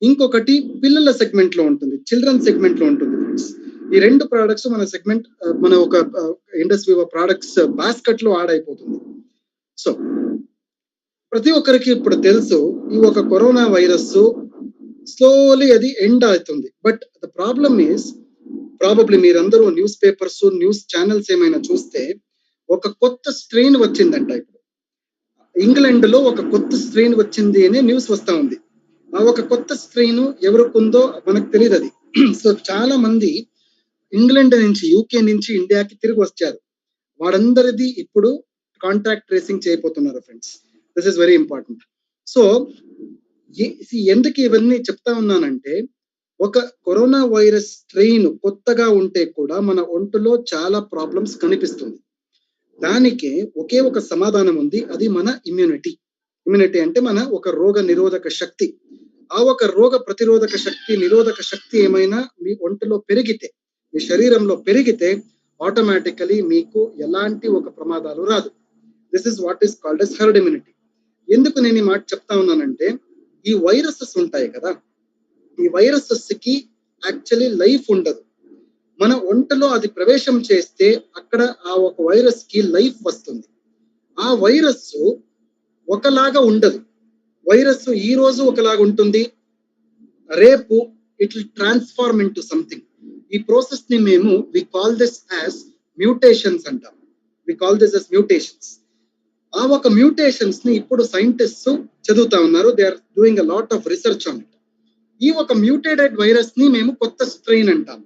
ఇంకొకటి పిల్లల సెగ్మెంట్ లో ఉంటుంది, చిల్డ్రన్ సెగ్మెంట్ లో ఉంటుంది ఫ్రెండ్స్. ఈ రెండు ప్రోడక్ట్స్ మన సెగ్మెంట్ మన ఒక ఇండస్ట్రీ ప్రోడక్ట్స్ బాస్కెట్ లో యాడ్ అయిపోతుంది. సో ప్రతి ఒక్కరికి ఇప్పుడు తెలుసు ఈ ఒక కరోనా వైరస్ స్లోలీ అది ఎండ్ అవుతుంది. But the problem is probably మీరందరూ న్యూస్ పేపర్స్ న్యూస్ ఛానల్స్ ఏమైనా చూస్తే ఒక కొత్త స్ట్రెయిన్ వచ్చిందంట. ఇప్పుడు ఇంగ్లాండ్ లో ఒక కొత్త స్ట్రెయిన్ వచ్చింది అనే న్యూస్ వస్తా ఉంది. ఆ ఒక కొత్త స్ట్రెయిన్ ఎవరికి ఉందో మనకు తెలియదు అది. సో చాలా మంది ఇంగ్లాండ్ నుంచి యూకే నుంచి ఇండియాకి తిరిగి వచ్చారు. వారందరిది ఇప్పుడు కాంటాక్ట్ ట్రేసింగ్ చేయబోతున్నారు friends. This is very important. So ఎందుకు ఇవన్నీ చెప్తా ఉన్నానంటే, ఒక కరోనా వైరస్ స్ట్రెయిన్ కొత్తగా ఉంటే కూడా మన ఒంటిలో చాలా ప్రాబ్లమ్స్ కనిపిస్తుంది. దానికి ఒకే ఒక సమాధానం ఉంది, అది మన ఇమ్యూనిటీ. ఇమ్యూనిటీ అంటే మన ఒక రోగ నిరోధక శక్తి. ఆ ఒక రోగ ప్రతిరోధక శక్తి, నిరోధక శక్తి ఏమైనా మీ ఒంటిలో పెరిగితే, మీ శరీరంలో పెరిగితే ఆటోమేటికలీ మీకు ఎలాంటి ఒక ప్రమాదాలు రాదు. This is what is called yes herd immunity. ఎందుకు నేను ఈ మాట చెప్తా ఉన్నానంటే, ఈ వైరసెస్ ఉంటాయి కదా, ఈ వైరసెస్ కి యాక్చువల్లీ లైఫ్ ఉండదు. మన ఒంటలో అది ప్రవేశం చేస్తే అక్కడ ఆ ఒక వైరస్ కి లైఫ్ వస్తుంది. ఆ వైరస్ ఒకలాగా ఉండదు. వైరస్ ఈ రోజు ఒకలాగా ఉంటుంది, రేపు it will transform into something. ఈ ప్రాసెస్ ని మేము we call this as mutations అంటాం. We call this as mutations. ఆ ఒక మ్యూటేషన్స్ ని ఇప్పుడు సైంటిస్ట్స్ చదువుతా ఉన్నారు. They are doing a lot of research on it. ఈ ఒక మ్యూటేటెడ్ వైరస్ ని మేము కొత్త స్ట్రెయిన్ అంటాం.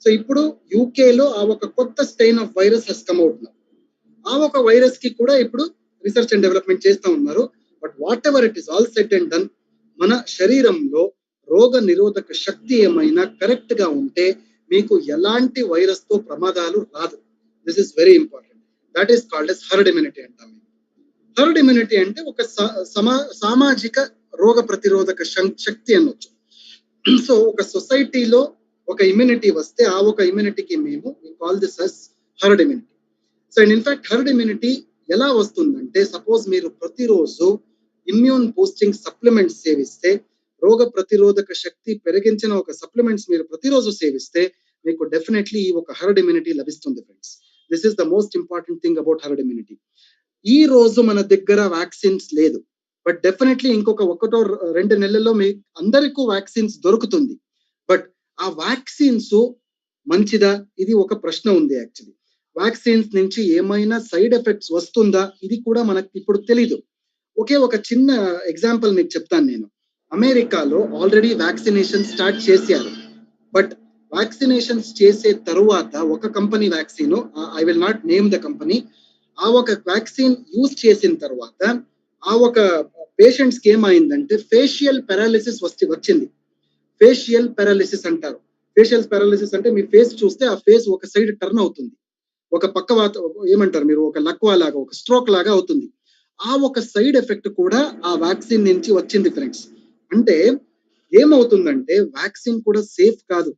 సో ఇప్పుడు యూకేలో ఆ ఒక కొత్త strain of virus has come out now. ఆ ఒక వైరస్ కి కూడా ఇప్పుడు రీసెర్చ్ అండ్ డెవలప్మెంట్ చేస్తూ ఉన్నారు. But what ever it is all set and done, మన శరీరంలో రోగ నిరోధక శక్తి ఏమైనా కరెక్ట్ గా ఉంటే మీకు ఎలాంటి వైరస్ తో ప్రమాదాలు రాదు. This is very important. That is called yes herd immunity అంటాం. హర్డ్ ఇమ్యూనిటీ అంటే ఒక సామాజిక రోగ ప్రతిరోధక శక్తి అనొచ్చు. సో ఒక సొసైటీలో ఒక ఇమ్యూనిటీ వస్తే ఆ ఒక ఇమ్యూనిటీకి మేము call this us herd immunity. So and in fact herd immunity ఎలా వస్తుందంటే, సపోజ్ మీరు ప్రతిరోజు ఇమ్యూన్ బూస్టింగ్ సప్లిమెంట్స్ సేవిస్తే, రోగ ప్రతిరోధక శక్తి పెరిగించిన ఒక సప్లిమెంట్స్ మీరు ప్రతిరోజు సేవిస్తే మీకు డెఫినెట్లీ ఈ ఒక హర్డ్ ఇమ్యూనిటీ లభిస్తుంది friends. This is the most important thing about herd immunity. ఈ రోజు మన దగ్గర వ్యాక్సిన్స్ లేదు, బట్ డెఫినెట్లీ ఇంకొక 1-2 నెలల్లో మీ అందరికీ వ్యాక్సిన్స్ దొరుకుతుంది. బట్ ఆ వ్యాక్సిన్స్ మంచిదా, ఇది ఒక ప్రశ్న ఉంది. యాక్చువల్లీ వ్యాక్సిన్స్ నుంచి ఏమైనా సైడ్ ఎఫెక్ట్స్ వస్తుందా, ఇది కూడా మనకు ఇప్పుడు తెలీదు. ఒకే ఒక చిన్న ఎగ్జాంపుల్ మీకు చెప్తాను నేను. అమెరికాలో ఆల్రెడీ వ్యాక్సినేషన్ స్టార్ట్ చేశారు. బట్ వ్యాక్సినేషన్స్ చేసే తరువాత ఒక company vaccine, I will not name the company, ఆ ఒక వ్యాక్సిన్ యూజ్ చేసిన తర్వాత ఆ ఒక పేషెంట్స్ కి ఏమైందంటే ఫేషియల్ పారాలిసిస్ వచ్చింది. ఫేషియల్ పారాలిసిస్ అంటారు. ఫేషియల్ పారాలిసిస్ అంటే మీ ఫేస్ చూస్తే ఆ ఫేస్ ఒక సైడ్ టర్న్ అవుతుంది, ఒక పక్క ఏమంటారు మీరు, ఒక లక్వా లాగా, ఒక స్ట్రోక్ లాగా అవుతుంది. ఆ ఒక సైడ్ ఎఫెక్ట్ కూడా ఆ వ్యాక్సిన్ నుంచి వచ్చింది ఫ్రెండ్స్. అంటే ఏమవుతుందంటే వ్యాక్సిన్ కూడా సేఫ్ కాదు,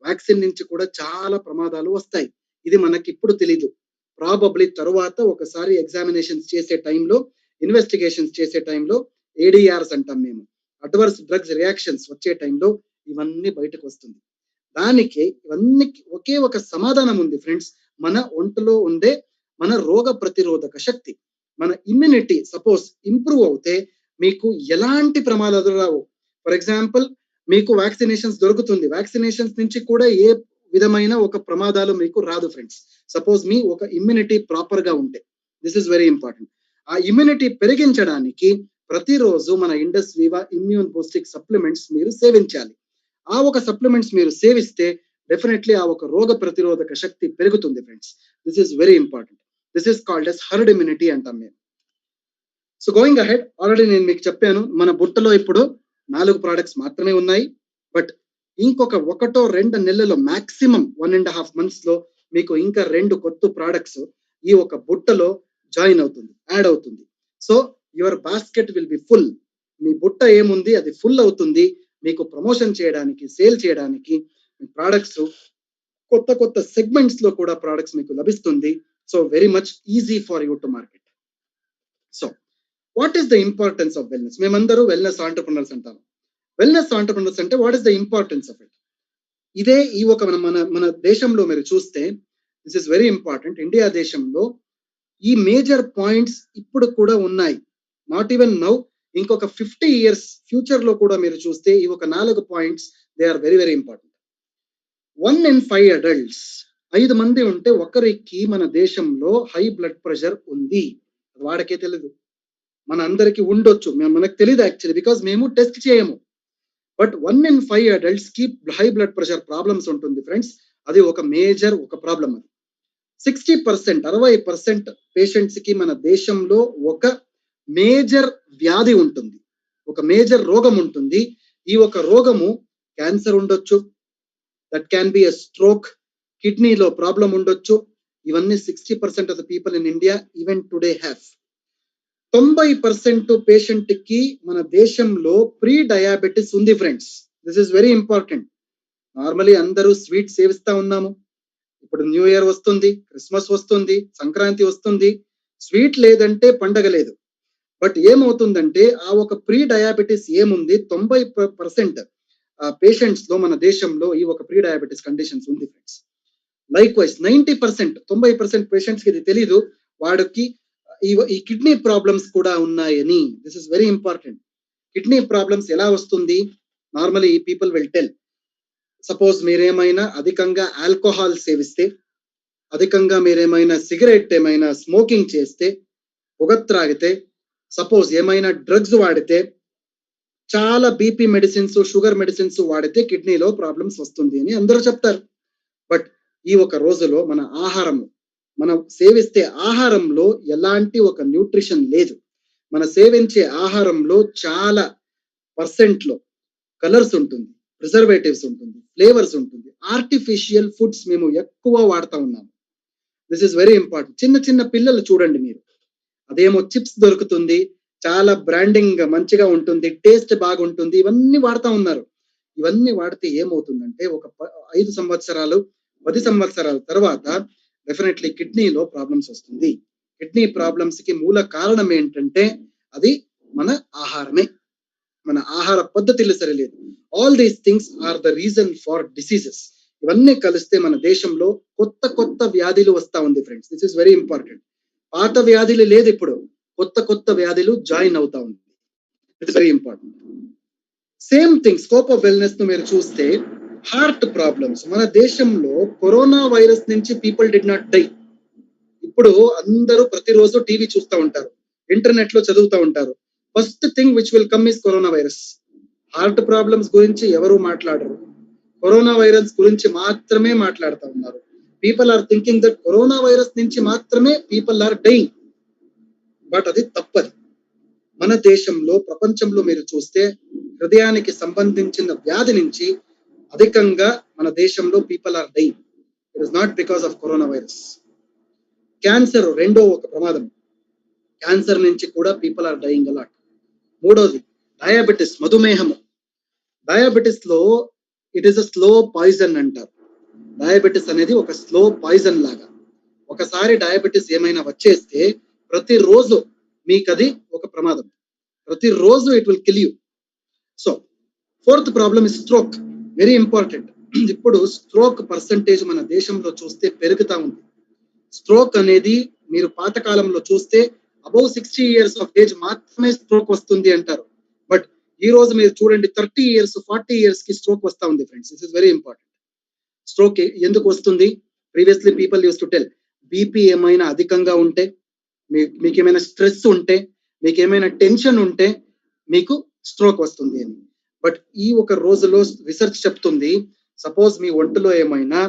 వ్యాక్సిన్ నుంచి కూడా చాలా ప్రమాదాలు వస్తాయి. ఇది మనకి ఇప్పుడు తెలీదు. ప్రాబబ్లీ తరువాత ఒకసారి ఎగ్జామినేషన్స్ చేసే టైంలో, ఇన్వెస్టిగేషన్స్ చేసే టైంలో, ఏడిఆర్స్ అంటాం మేము, అడ్వర్స్ డ్రగ్స్ రియాక్షన్స్ వచ్చే టైంలో ఇవన్నీ బయటకు వస్తుంది. దానికి ఇవన్నీ ఒకే ఒక సమాధానం ఉంది ఫ్రెండ్స్. మన ఒంటిలో ఉండే మన రోగ ప్రతిరోధక శక్తి, మన ఇమ్యూనిటీ సపోజ్ ఇంప్రూవ్ అవుతే మీకు ఎలాంటి ప్రమాదాలు రావు. ఫర్ ఎగ్జాంపుల్ మీకు వ్యాక్సినేషన్స్ దొరుకుతుంది, వ్యాక్సినేషన్స్ నుంచి కూడా ఏ విధమైన ఒక ప్రమాదాలు మీకు రాదు ఫ్రెండ్స్. సపోజ్ మీ ఒక ఇమ్యూనిటీ ప్రాపర్ గా ఉంటే. This is very important. ఆ ఇమ్యూనిటీ పెరిగించడానికి ప్రతిరోజు మన ఇండస్ వివా ఇమ్యూన్ బూస్టింగ్ సప్లిమెంట్స్ మీరు సేవించాలి. ఆ ఒక సప్లిమెంట్స్ మీరు సేవిస్తే డెఫినెట్లీ ఆ ఒక రోగ ప్రతిరోధక శక్తి పెరుగుతుంది friends. This is very important. This is called yes herd immunity అంటాం మేము. సో గోయింగ్ అహెడ్, ఆల్రెడీ నేను మీకు చెప్పాను మన బుట్టలో ఇప్పుడు 4 ప్రోడక్ట్స్ మాత్రమే ఉన్నాయి. బట్ ఇంకొక 1-2 నెలల్లో మాక్సిమం 1.5 months లో మీకు ఇంకా 2 కొత్త ప్రోడక్ట్స్ ఈ ఒక బుట్టలో జాయిన్ అవుతుంది, యాడ్ అవుతుంది. So your basket will be full. మీ బుట్ట ఏముంది అది ఫుల్ అవుతుంది. మీకు ప్రమోషన్ చేయడానికి, సేల్ చేయడానికి ప్రోడక్ట్స్ కొత్త కొత్త సెగ్మెంట్స్ లో కూడా ప్రోడక్ట్స్ మీకు లభిస్తుంది. So very much easy for you to market. So what is the importance of wellness? మేమందరూ వెల్నెస్ ఆంటర్ప్రెనర్స్ అంటాము. వెల్నెస్ ఆంటర్ప్రినర్స్ అంటే what is the importance of it? ఇదే ఈ ఒక మన దేశంలో మీరు చూస్తే this is very important. India దేశంలో ఈ మేజర్ పాయింట్స్ ఇప్పుడు కూడా ఉన్నాయి. నాట్ ఈవెన్ నౌ, ఇంకొక 50 years ఫ్యూచర్ లో కూడా మీరు చూస్తే ఈ ఒక 4 points they are very very important. 1 in 5 adults, 5 మంది ఉంటే ఒకరికి మన దేశంలో హై బ్లడ్ ప్రెషర్ ఉంది. వాడికే తెలియదు, మన అందరికి ఉండొచ్చు, మనకు తెలియదు యాక్చువల్లీ, బికాస్ మేము టెస్ట్ చేయము. బట్ 1 in 5 adults కి హై బ్లడ్ ప్రెషర్ ప్రాబ్లమ్స్ ఉంటుంది ఫ్రెండ్స్. అది ఒక మేజర్ ఒక ప్రాబ్లం. అది 60%, 60% పేషెంట్స్ కి మన దేశంలో ఒక మేజర్ వ్యాధి ఉంటుంది, ఒక మేజర్ రోగం ఉంటుంది. ఈ ఒక రోగము క్యాన్సర్ ఉండొచ్చు, that can be a stroke, కిడ్నీలో ప్రాబ్లం ఉండొచ్చు. ఇవన్నీ 60% of the people in India even today have. 90% patient కి మన దేశంలో ప్రీ డయాబెటిస్ ఉంది friends. This is very important. Normally అందరూ స్వీట్ సేవిస్తా ఉన్నాము. ఇప్పుడు న్యూ ఇయర్ వస్తుంది, క్రిస్మస్ వస్తుంది, సంక్రాంతి వస్తుంది, స్వీట్ లేదంటే పండగ లేదు. బట్ ఏమవుతుందంటే ఆ ఒక ప్రీ డయాబెటిస్ ఏముంది, 90% పేషెంట్స్ లో మన దేశంలో ఈ ఒక ప్రీ డయాబెటిస్ కండిషన్స్ ఉంది ఫ్రెండ్స్. లైక్ వైజ్ 90%, 90% పేషెంట్స్ కి ఇది తెలీదు, వాడికి ఈ కిడ్నీ ప్రాబ్లమ్స్ కూడా ఉన్నాయని. This is very important. Kidney problems ఎలా వస్తుంది? Normally people will tell, suppose మీరేమైనా అధికంగా ఆల్కహాల్ సేవిస్తే, అధికంగా మీరేమైనా సిగరెట్ ఏమైనా స్మోకింగ్ చేస్తే, పొగ త్రాగితే, సపోజ్ ఏమైనా డ్రగ్స్ వాడితే, చాలా బీపీ మెడిసిన్స్, షుగర్ మెడిసిన్స్ వాడితే కిడ్నీలో ప్రాబ్లమ్స్ వస్తుంది అని అందరూ చెప్తారు. బట్ ఈ ఒక రోజులో మన ఆహారము, మనం సేవిస్తే ఆహారంలో ఎలాంటి ఒక న్యూట్రిషన్ లేదు. మన సేవించే ఆహారంలో చాలా పర్సెంట్లో కలర్స్ ఉంటుంది, ప్రిజర్వేటివ్స్ ఉంటుంది, ఫ్లేవర్స్ ఉంటుంది, ఆర్టిఫిషియల్ ఫుడ్స్ మేము ఎక్కువ వాడుతూ ఉన్నాము. This is very important. చిన్న చిన్న పిల్లలు చూడండి మీరు, అదేమో చిప్స్ దొరుకుతుంది, చాలా బ్రాండింగ్ మంచిగా ఉంటుంది, టేస్ట్ బాగుంటుంది, ఇవన్నీ వాడుతూ ఉన్నారు. ఇవన్నీ వాడితే ఏమవుతుందంటే ఒక 5 సంవత్సరాలు 10 సంవత్సరాల తర్వాత డెఫినెట్లీ కిడ్నీలో ప్రాబ్లమ్స్ వస్తుంది. కిడ్నీ ప్రాబ్లమ్స్ కి మూల కారణం ఏంటంటే అది మన ఆహారమే, మన ఆహార పద్ధతులు సరిలేదు. All these things are the reason for diseases. ఇవన్నీ కలిస్తే మన దేశంలో కొత్త కొత్త వ్యాధులు వస్తా ఉంది friends. This is very important. పాత వ్యాధులు లేదు, ఇప్పుడు కొత్త కొత్త వ్యాధులు జాయిన్ అవుతా ఉంది. It's very important. Same thing scope of wellness ను మీరు చూస్తే, హార్ట్ ప్రాబ్లమ్స్. మన దేశంలో కరోనా వైరస్ నుంచి పీపుల్ డిడ్ నాట్ డై. ఇప్పుడు అందరూ ప్రతిరోజు టీవీ చూస్తూ ఉంటారు, ఇంటర్నెట్ లో చదువుతూ ఉంటారు. First thing which will come is corona virus. Heart problems గురించి ఎవరు మాట్లాడరు, కరోనా వైరస్ గురించి మాత్రమే మాట్లాడుతూ ఉన్నారు. People are thinking that corona virus నుంచి మాత్రమే పీపుల్ ఆర్ డైయింగ్. బట్ అది తప్పది. మన దేశంలో, ప్రపంచంలో మీరు చూస్తే హృదయానికి సంబంధించిన వ్యాధి నుంచి అధికంగా మన దేశంలో people are dying. It is not because of corona virus. Cancer రెండో ఒక ప్రమాదం. క్యాన్సర్ నుంచి కూడా పీపుల్ ఆర్ డైయింగ్ అలాట్. మూడోది డయాబెటిస్, మధుమేహము. డయాబెటిస్ లో it is a slow poison అంటారు. డయాబెటిస్ అనేది ఒక స్లో పాయిజన్ లాగా. ఒకసారి డయాబెటిస్ ఏమైనా వచ్చేస్తే ప్రతిరోజు మీకు అది ఒక ప్రమాదం, ప్రతిరోజు it will kill you. So fourth problem is stroke. Very important. ఇప్పుడు స్ట్రోక్ పర్సంటేజ్ మన దేశంలో చూస్తే పెరుగుతా ఉంది. స్ట్రోక్ అనేది మీరు పాతకాలంలో చూస్తే అబౌవ్ 60 years ఆఫ్ ఏజ్ మాత్రమే స్ట్రోక్ వస్తుంది అంటారు. బట్ ఈ రోజు మీరు చూడండి 30 years, 40 years కి స్ట్రోక్ వస్తా ఉంది friends. This is very important. Stroke ఎందుకు వస్తుంది? Previously people use to tell, BP ఏమైనా అధికంగా ఉంటే, మీకు ఏమైనా స్ట్రెస్ ఉంటే, మీకు ఏమైనా టెన్షన్ ఉంటే మీకు స్ట్రోక్ వస్తుంది అని. బట్ ఈ ఒక రోజులో రీసెర్చ్ చెప్తుంది, సపోజ్ మీ ఒంటిలో ఏమైనా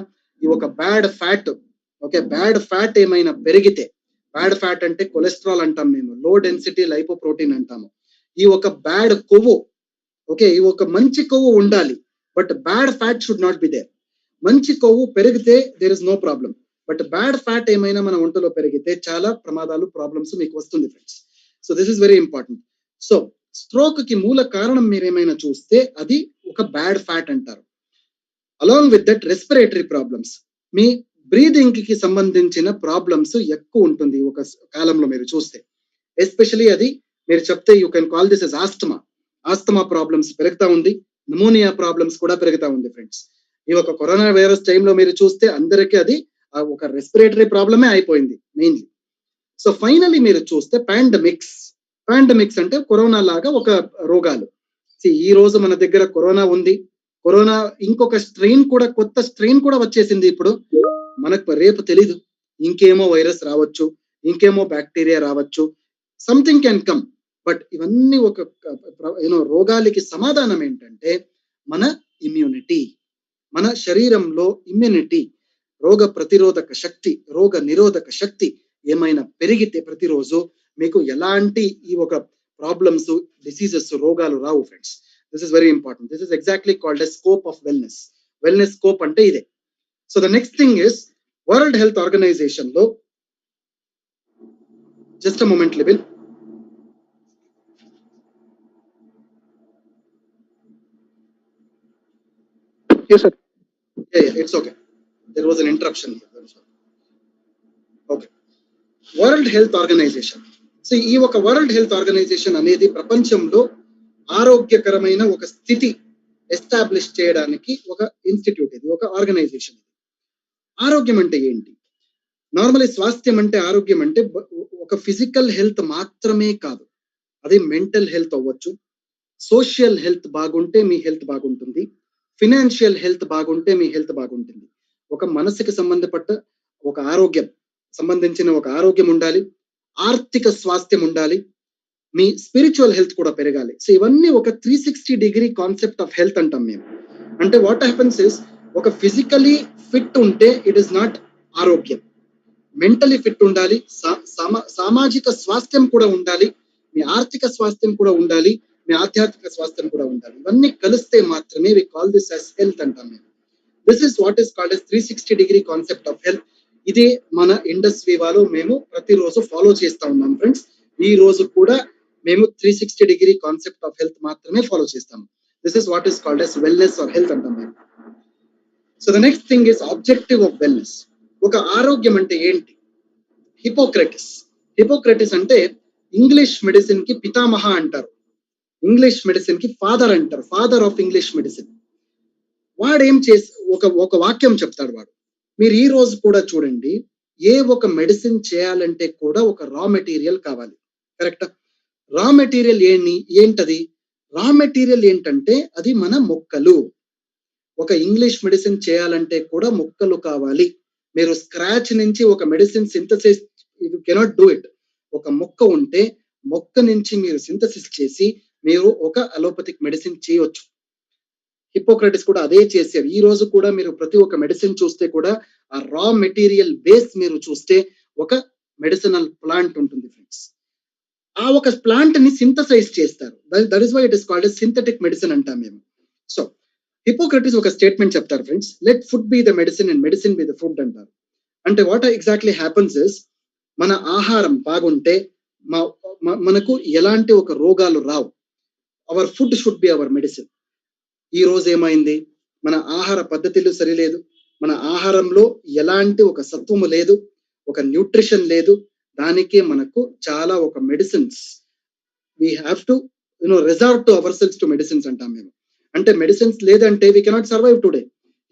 ఈ ఒక bad fat, okay, bad fat ఏమైనా పెరిగితే, బ్యాడ్ ఫ్యాట్ అంటే కొలెస్ట్రాల్ అంటాం మేము, లో డెన్సిటీ లైపోప్రోటీన్ అంటాము. ఈ ఒక బ్యాడ్ కొవ్వు, ఓకే, ఈ ఒక మంచి కొవ్వు ఉండాలి, but bad fat should not be there. మంచి కొవ్వు పెరిగితే there is no problem. But bad fat ఏమైనా మన ఒంటిలో పెరిగితే చాలా ప్రమాదాలు, ప్రాబ్లమ్స్ మీకు వస్తుంది friends. So this is very important. So stroke కి మూల కారణం మీరేమైనా చూస్తే అది ఒక బ్యాడ్ ఫ్యాట్ అంటారు. Along with that respiratory problems, మీ బ్రీదింగ్ కి సంబంధించిన ప్రాబ్లమ్స్ ఎక్కువ ఉంటుంది ఒక కాలంలో మీరు చూస్తే. ఎస్పెషలీ అది మీరు చెప్తే you can call this as asthma. Asthma problems పెరుగుతా ఉంది, న్యూమోనియా ప్రాబ్లమ్స్ కూడా పెరుగుతా ఉంది ఫ్రెండ్స్. ఈ ఒక కరోనా వైరస్ టైంలో మీరు చూస్తే అందరికీ అది ఒక రెస్పిరేటరీ ప్రాబ్లమే అయిపోయింది మెయిన్లీ. సో ఫైనలీ మీరు చూస్తే పాండమిక్స్ అంటే కరోనా లాగా ఒక రోగాలు. ఈ రోజు మన దగ్గర కరోనా ఉంది, కరోనా ఇంకొక స్ట్రెయిన్ కూడా, కొత్త స్ట్రెయిన్ కూడా వచ్చేసింది ఇప్పుడు మనకు, రేపు తెలీదు ఇంకేమో వైరస్ రావచ్చు, ఇంకేమో బ్యాక్టీరియా రావచ్చు, సంథింగ్ క్యాన్ కమ్. బట్ ఇవన్నీ ఒక రోగాలకి సమాధానం ఏంటంటే మన ఇమ్యూనిటీ, మన శరీరంలో ఇమ్యూనిటీ, రోగ ప్రతిరోధక శక్తి, రోగ నిరోధక శక్తి ఏమైనా పెరిగితే ప్రతిరోజు మీకు ఎలాంటి ఈ ఒక ప్రాబ్లమ్స్, డిసీజెస్, రోగాలు రావు friends. This is very important. This is exactly called a scope of wellness. Wellness scope అంటే ఇదే. So the next thing is World Health Organization లో, just a moment Libin, Yes, sir. It's okay. There was an interruption here. Okay. World Health Organization. So ఈ ఒక world Health organisation అనేది ప్రపంచంలో ఆరోగ్యకరమైన ఒక స్థితి ఎస్టాబ్లిష్ చేయడానికి ఒక ఇన్స్టిట్యూట్, ఇది ఒక ఆర్గనైజేషన్. ఆరోగ్యం అంటే ఏంటి? నార్మల్లీ స్వాస్థ్యం అంటే, ఆరోగ్యం అంటే ఒక ఫిజికల్ హెల్త్ మాత్రమే కాదు, అది మెంటల్ హెల్త్ అవ్వచ్చు, సోషల్ హెల్త్ బాగుంటే మీ హెల్త్ బాగుంటుంది, ఫినాన్షియల్ హెల్త్ బాగుంటే మీ హెల్త్ బాగుంటుంది. ఒక మనసుకి సంబంధపట్ట ఒక ఆరోగ్యం సంబంధించిన ఒక ఆరోగ్యం ఉండాలి, ఆర్థిక స్వాస్థ్యం ఉండాలి, మీ స్పిరిచువల్ హెల్త్ కూడా పెరగాలి. సో ఇవన్నీ ఒక 360 కాన్సెప్ట్ ఆఫ్ హెల్త్ అంటాం మేము. అంటే వాట్ హ్యాపెన్స్ ఇస్, ఒక ఫిజికలీ ఫిట్ ఉంటే ఇట్ ఇస్ నాట్ ఆరోగ్యం, మెంటలీ ఫిట్ ఉండాలి, సామాజిక స్వాస్థ్యం కూడా ఉండాలి, మీ ఆర్థిక స్వాస్థ్యం కూడా ఉండాలి, మీ ఆధ్యాత్మిక స్వాస్థ్యం కూడా ఉండాలి. ఇవన్నీ కలిస్తే మాత్రమే we call this as health అంటాం మేము. This is what is called as 360 concept of health. ఇదే మన ఇండస్ వివాలో మేము ప్రతిరోజు ఫాలో చేస్తా ఉన్నాం ఫ్రెండ్స్. ఈ రోజు కూడా మేము 360 కాన్సెప్ట్ ఆఫ్ హెల్త్ మాత్రమే ఫాలో చేస్తాము. This is what is called as wellness or health అంటాం మేము. So the next thing is objective of wellness. ఒక ఆరోగ్యం అంటే ఏంటి? హిపోక్రటిస్ అంటే ఇంగ్లీష్ మెడిసిన్ కి పితామహ అంటారు, ఇంగ్లీష్ మెడిసిన్ కి ఫాదర్ అంటారు, ఫాదర్ ఆఫ్ ఇంగ్లీష్ మెడిసిన్. వాడు ఏం చేసి ఒక వాక్యం చెప్తాడు వాడు. మీరు ఈ రోజు కూడా చూడండి, ఏ ఒక మెడిసిన్ చేయాలంటే కూడా ఒక రా మెటీరియల్ కావాలి, కరెక్టా? రా మెటీరియల్ ఏంటది? రా మెటీరియల్ ఏంటంటే అది మన మొక్కలు. ఒక ఇంగ్లీష్ మెడిసిన్ చేయాలంటే కూడా మొక్కలు కావాలి. మీరు స్క్రాచ్ నుంచి ఒక medicine synthesis, you cannot do it. ఒక మొక్క ఉంటే మొక్క నుంచి మీరు సింథసిస్ చేసి మీరు ఒక అలోపతిక్ మెడిసిన్ చేయొచ్చు. హిపోక్రటిస్ కూడా అదే చేశారు. ఈ రోజు కూడా మీరు ప్రతి ఒక్క మెడిసిన్ చూస్తే కూడా ఆ రా మెటీరియల్ బేస్ మీరు చూస్తే ఒక మెడిసినల్ ప్లాంట్ ఉంటుంది ఫ్రెండ్స్. ఆ ఒక ప్లాంట్ ని సింథసైజ్ చేస్తారు. That is why it is called as synthetic medicine అంటాం మేము. సో హిపోక్రటిస్ ఒక స్టేట్మెంట్ చెప్తారు friends, let food be the medicine and medicine be the food అంటారు. అంటే వాట్ ఎగ్జాక్ట్లీ హ్యాపన్స్ ఇస్, మన ఆహారం బాగుంటే మనకు ఎలాంటి ఒక రోగాలు రావు. Our food should be our medicine. ఈ రోజు ఏమైంది, మన ఆహార పద్ధతులు సరిలేదు, మన ఆహారంలో ఎలాంటి ఒక సత్వము లేదు, ఒక న్యూట్రిషన్ లేదు. దానికే మనకు చాలా ఒక medicines, we have to resort to our cells to medicines అంటాం మేము. అంటే మెడిసిన్స్ లేదంటే వీ కెనాట్ సర్వైవ్ టుడే.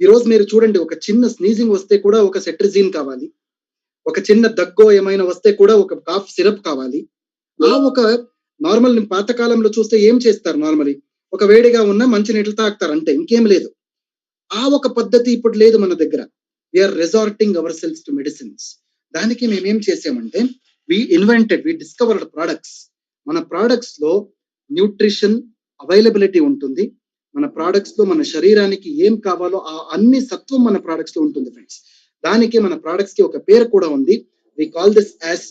ఈ రోజు మీరు చూడండి, ఒక చిన్న స్నీజింగ్ వస్తే కూడా ఒక సెట్రిజిన్ కావాలి, ఒక చిన్న దగ్గో ఏమైనా వస్తే కూడా ఒక కాఫ్ సిరప్ కావాలి. ఆ ఒక నార్మల్ పాతకాలంలో చూస్తే ఏం చేస్తారు, నార్మలీ ఒక వేడిగా ఉన్న మంచి నీళ్ళు తాగుతారు అంటే, ఇంకేం లేదు. ఆ ఒక పద్ధతి ఇప్పుడు లేదు మన దగ్గర. We're resorting our cells to medicines. దానికి మేమేం చేసామంటే, వి డిస్కవర్డ్ ప్రోడక్ట్స్. మన ప్రోడక్ట్స్ లో న్యూట్రిషన్ అవైలబిలిటీ ఉంటుంది. మన ప్రోడక్ట్స్ లో మన శరీరానికి ఏం కావాలో ఆ అన్ని సత్వం మన ప్రోడక్ట్స్ లో ఉంటుంది ఫ్రెండ్స్. దానికి మన ప్రోడక్ట్స్ కి ఒక పేరు కూడా ఉంది. We call this as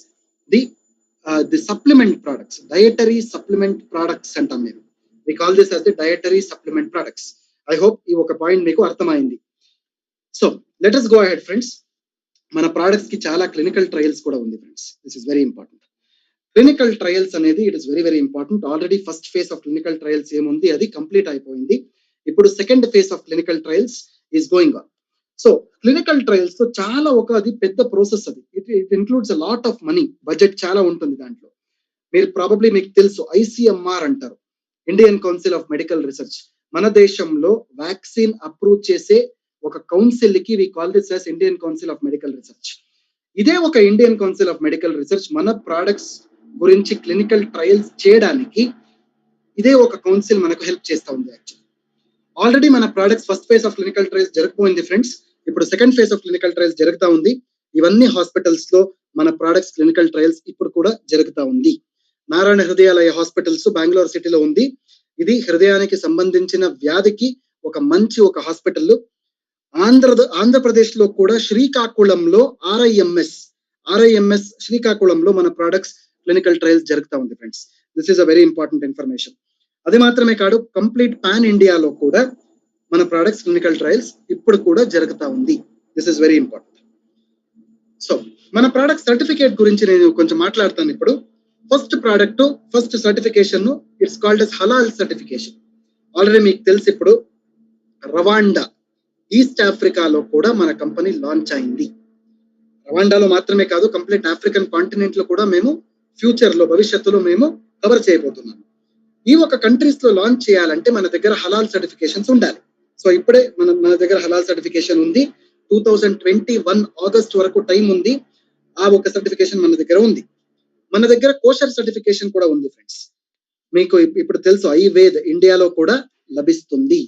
the supplement products, dietary supplement products అంటాం మేము. We call this as the dietary supplement products. I hope ఈ ఒక పాయింట్ మీకు అర్థమైంది. So let us go ahead friends. మన ప్రోడక్ట్స్ కి చాలా క్లినికల్ ట్రయల్స్ కూడా ఉంది friends. This is very important. Clinical trials అనేది it is very very important. Already first phase of clinical trials ఏముంది అది కంప్లీట్ అయిపోయింది. ఇప్పుడు second phase of clinical trials is going on. So clinical trials తో చాలా అది పెద్ద ప్రాసెస్. అది it includes a lot of money, budget చాలా ఉంటుంది దాంట్లో. మీరు ప్రాబబ్లీ మీకు తెలుసు, ICMR అంటారు, Indian Council of Medical Research. మన దేశంలో వ్యాక్సిన్ అప్రూవ్ చేసే ఒక కౌన్సిల్ కి we call this as Indian Council of Medical Research. ఇదే ఒక Indian Council of Medical Research మన ప్రొడక్ట్స్ గురించి క్లినికల్ ట్రయల్స్ చేయడానికి ఇదే ఒక కౌన్సిల్ మనకు హెల్ప్ చేస్తా ఉంది. యాక్చువల్లీ ఆల్రెడీ మన products first phase of clinical trials జరగపోయింది ఫ్రెండ్స్. ఇప్పుడు second phase of clinical trials జరుగుతా ఉంది. ఇవన్నీ హాస్పిటల్స్ లో మన ప్రొడక్ట్స్ క్లినికల్ ట్రయల్స్ ఇప్పుడు కూడా జరుగుతా ఉంది. నారాయణ హృదయాలయ హాస్పిటల్స్ బెంగళూరు సిటీలో ఉంది. ఇది హృదయానికి సంబంధించిన వ్యాధికి ఒక మంచి ఒక హాస్పిటల్. ఆంధ్రప్రదేశ్ లో కూడా శ్రీకాకుళంలో ఆర్ఐఎంఎస్ శ్రీకాకుళంలో మన ప్రొడక్ట్స్ క్లినికల్ ట్రయల్స్ జరుగుతా ఉంది friends. This is a very important information. అది మాత్రమే కాదు, కంప్లీట్ పాన్ ఇండియాలో కూడా మన ప్రొడక్ట్స్ క్లినికల్ ట్రయల్స్ ఇప్పుడు కూడా జరుగుతా ఉంది. This is very important. So మన ప్రొడక్ట్ సర్టిఫికేట్ గురించి నేను కొంచెం మాట్లాడతాను ఇప్పుడు. First product first certification it's called as halal certification. Already మీకు తెలుసు, ఇప్పుడు రవాండా ఈస్ట్ ఆఫ్రికాలో కూడా మన కంపెనీ లాంచ్ అయింది. రవాండాలో మాత్రమే కాదు, కంప్లీట్ ఆఫ్రికన్ కాంటినెంట్ లో కూడా మేము ఫ్యూచర్ లో భవిష్యత్తులో మేము కవర్ చేయబోతున్నాం. ఈ ఒక కంట్రీస్ లో లాంచ్ చేయాలంటే మన దగ్గర హలాల్ సర్టిఫికేషన్స్ ఉండాలి. సో ఇప్పుడే మన దగ్గర హలాల్ సర్టిఫికేషన్ ఉంది. 2021 ఆగస్ట్ వరకు టైం ఉంది. ఆ ఒక సర్టిఫికేషన్ మన దగ్గర ఉంది. మన దగ్గర కోషర్ సర్టిఫికేషన్ కూడా ఉంది ఫ్రెండ్స్. మీకు ఇప్పుడు తెలుసు ఐవేద్ ఇండియాలో కూడా లభిస్తుంది.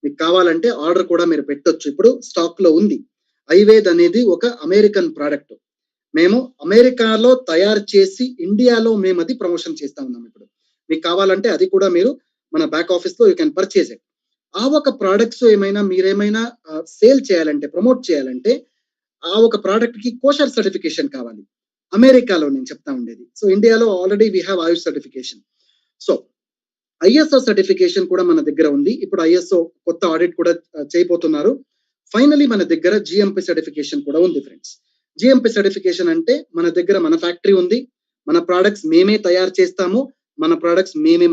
మీకు కావాలంటే ఆర్డర్ కూడా మీరు పెట్టొచ్చు. ఇప్పుడు స్టాక్ లో ఉంది. ఐవేద్ అనేది ఒక అమెరికన్ ప్రోడక్ట్. మేము అమెరికాలో తయారు చేసి ఇండియాలో మేము అది ప్రమోషన్ చేస్తా ఉన్నాం. ఇప్పుడు మీకు కావాలంటే అది కూడా మీరు మన బ్యాక్ ఆఫీస్ లో యూ కెన్ పర్చేజ్ ఇట్. ఆ ఒక ప్రోడక్ట్స్ మీరేమైనా సేల్ చేయాలంటే, ప్రమోట్ చేయాలంటే ఆ ఒక ప్రోడక్ట్ కి కోషర్ సర్టిఫికేషన్ కావాలి. అమెరికాలో నేను చెప్తా ఉండేది. సో ఇండియాలో already we have Ayush certification. So ISO certification కూడా మన దగ్గర ఉంది. ఇప్పుడు ఐఎస్ఓ కొత్త ఆడిట్ కూడా చేయబోతున్నారు. ఫైనలీ మన దగ్గర జిఎంపి సర్టిఫికేషన్ కూడా ఉంది ఫ్రెండ్స్. జిఎంపి సర్టిఫికేషన్ అంటే మన దగ్గర మన ఫ్యాక్టరీ ఉంది, మన ప్రొడక్ట్స్ మేమే తయారు చేస్తాము, మన ప్రొడక్ట్స్ మేమే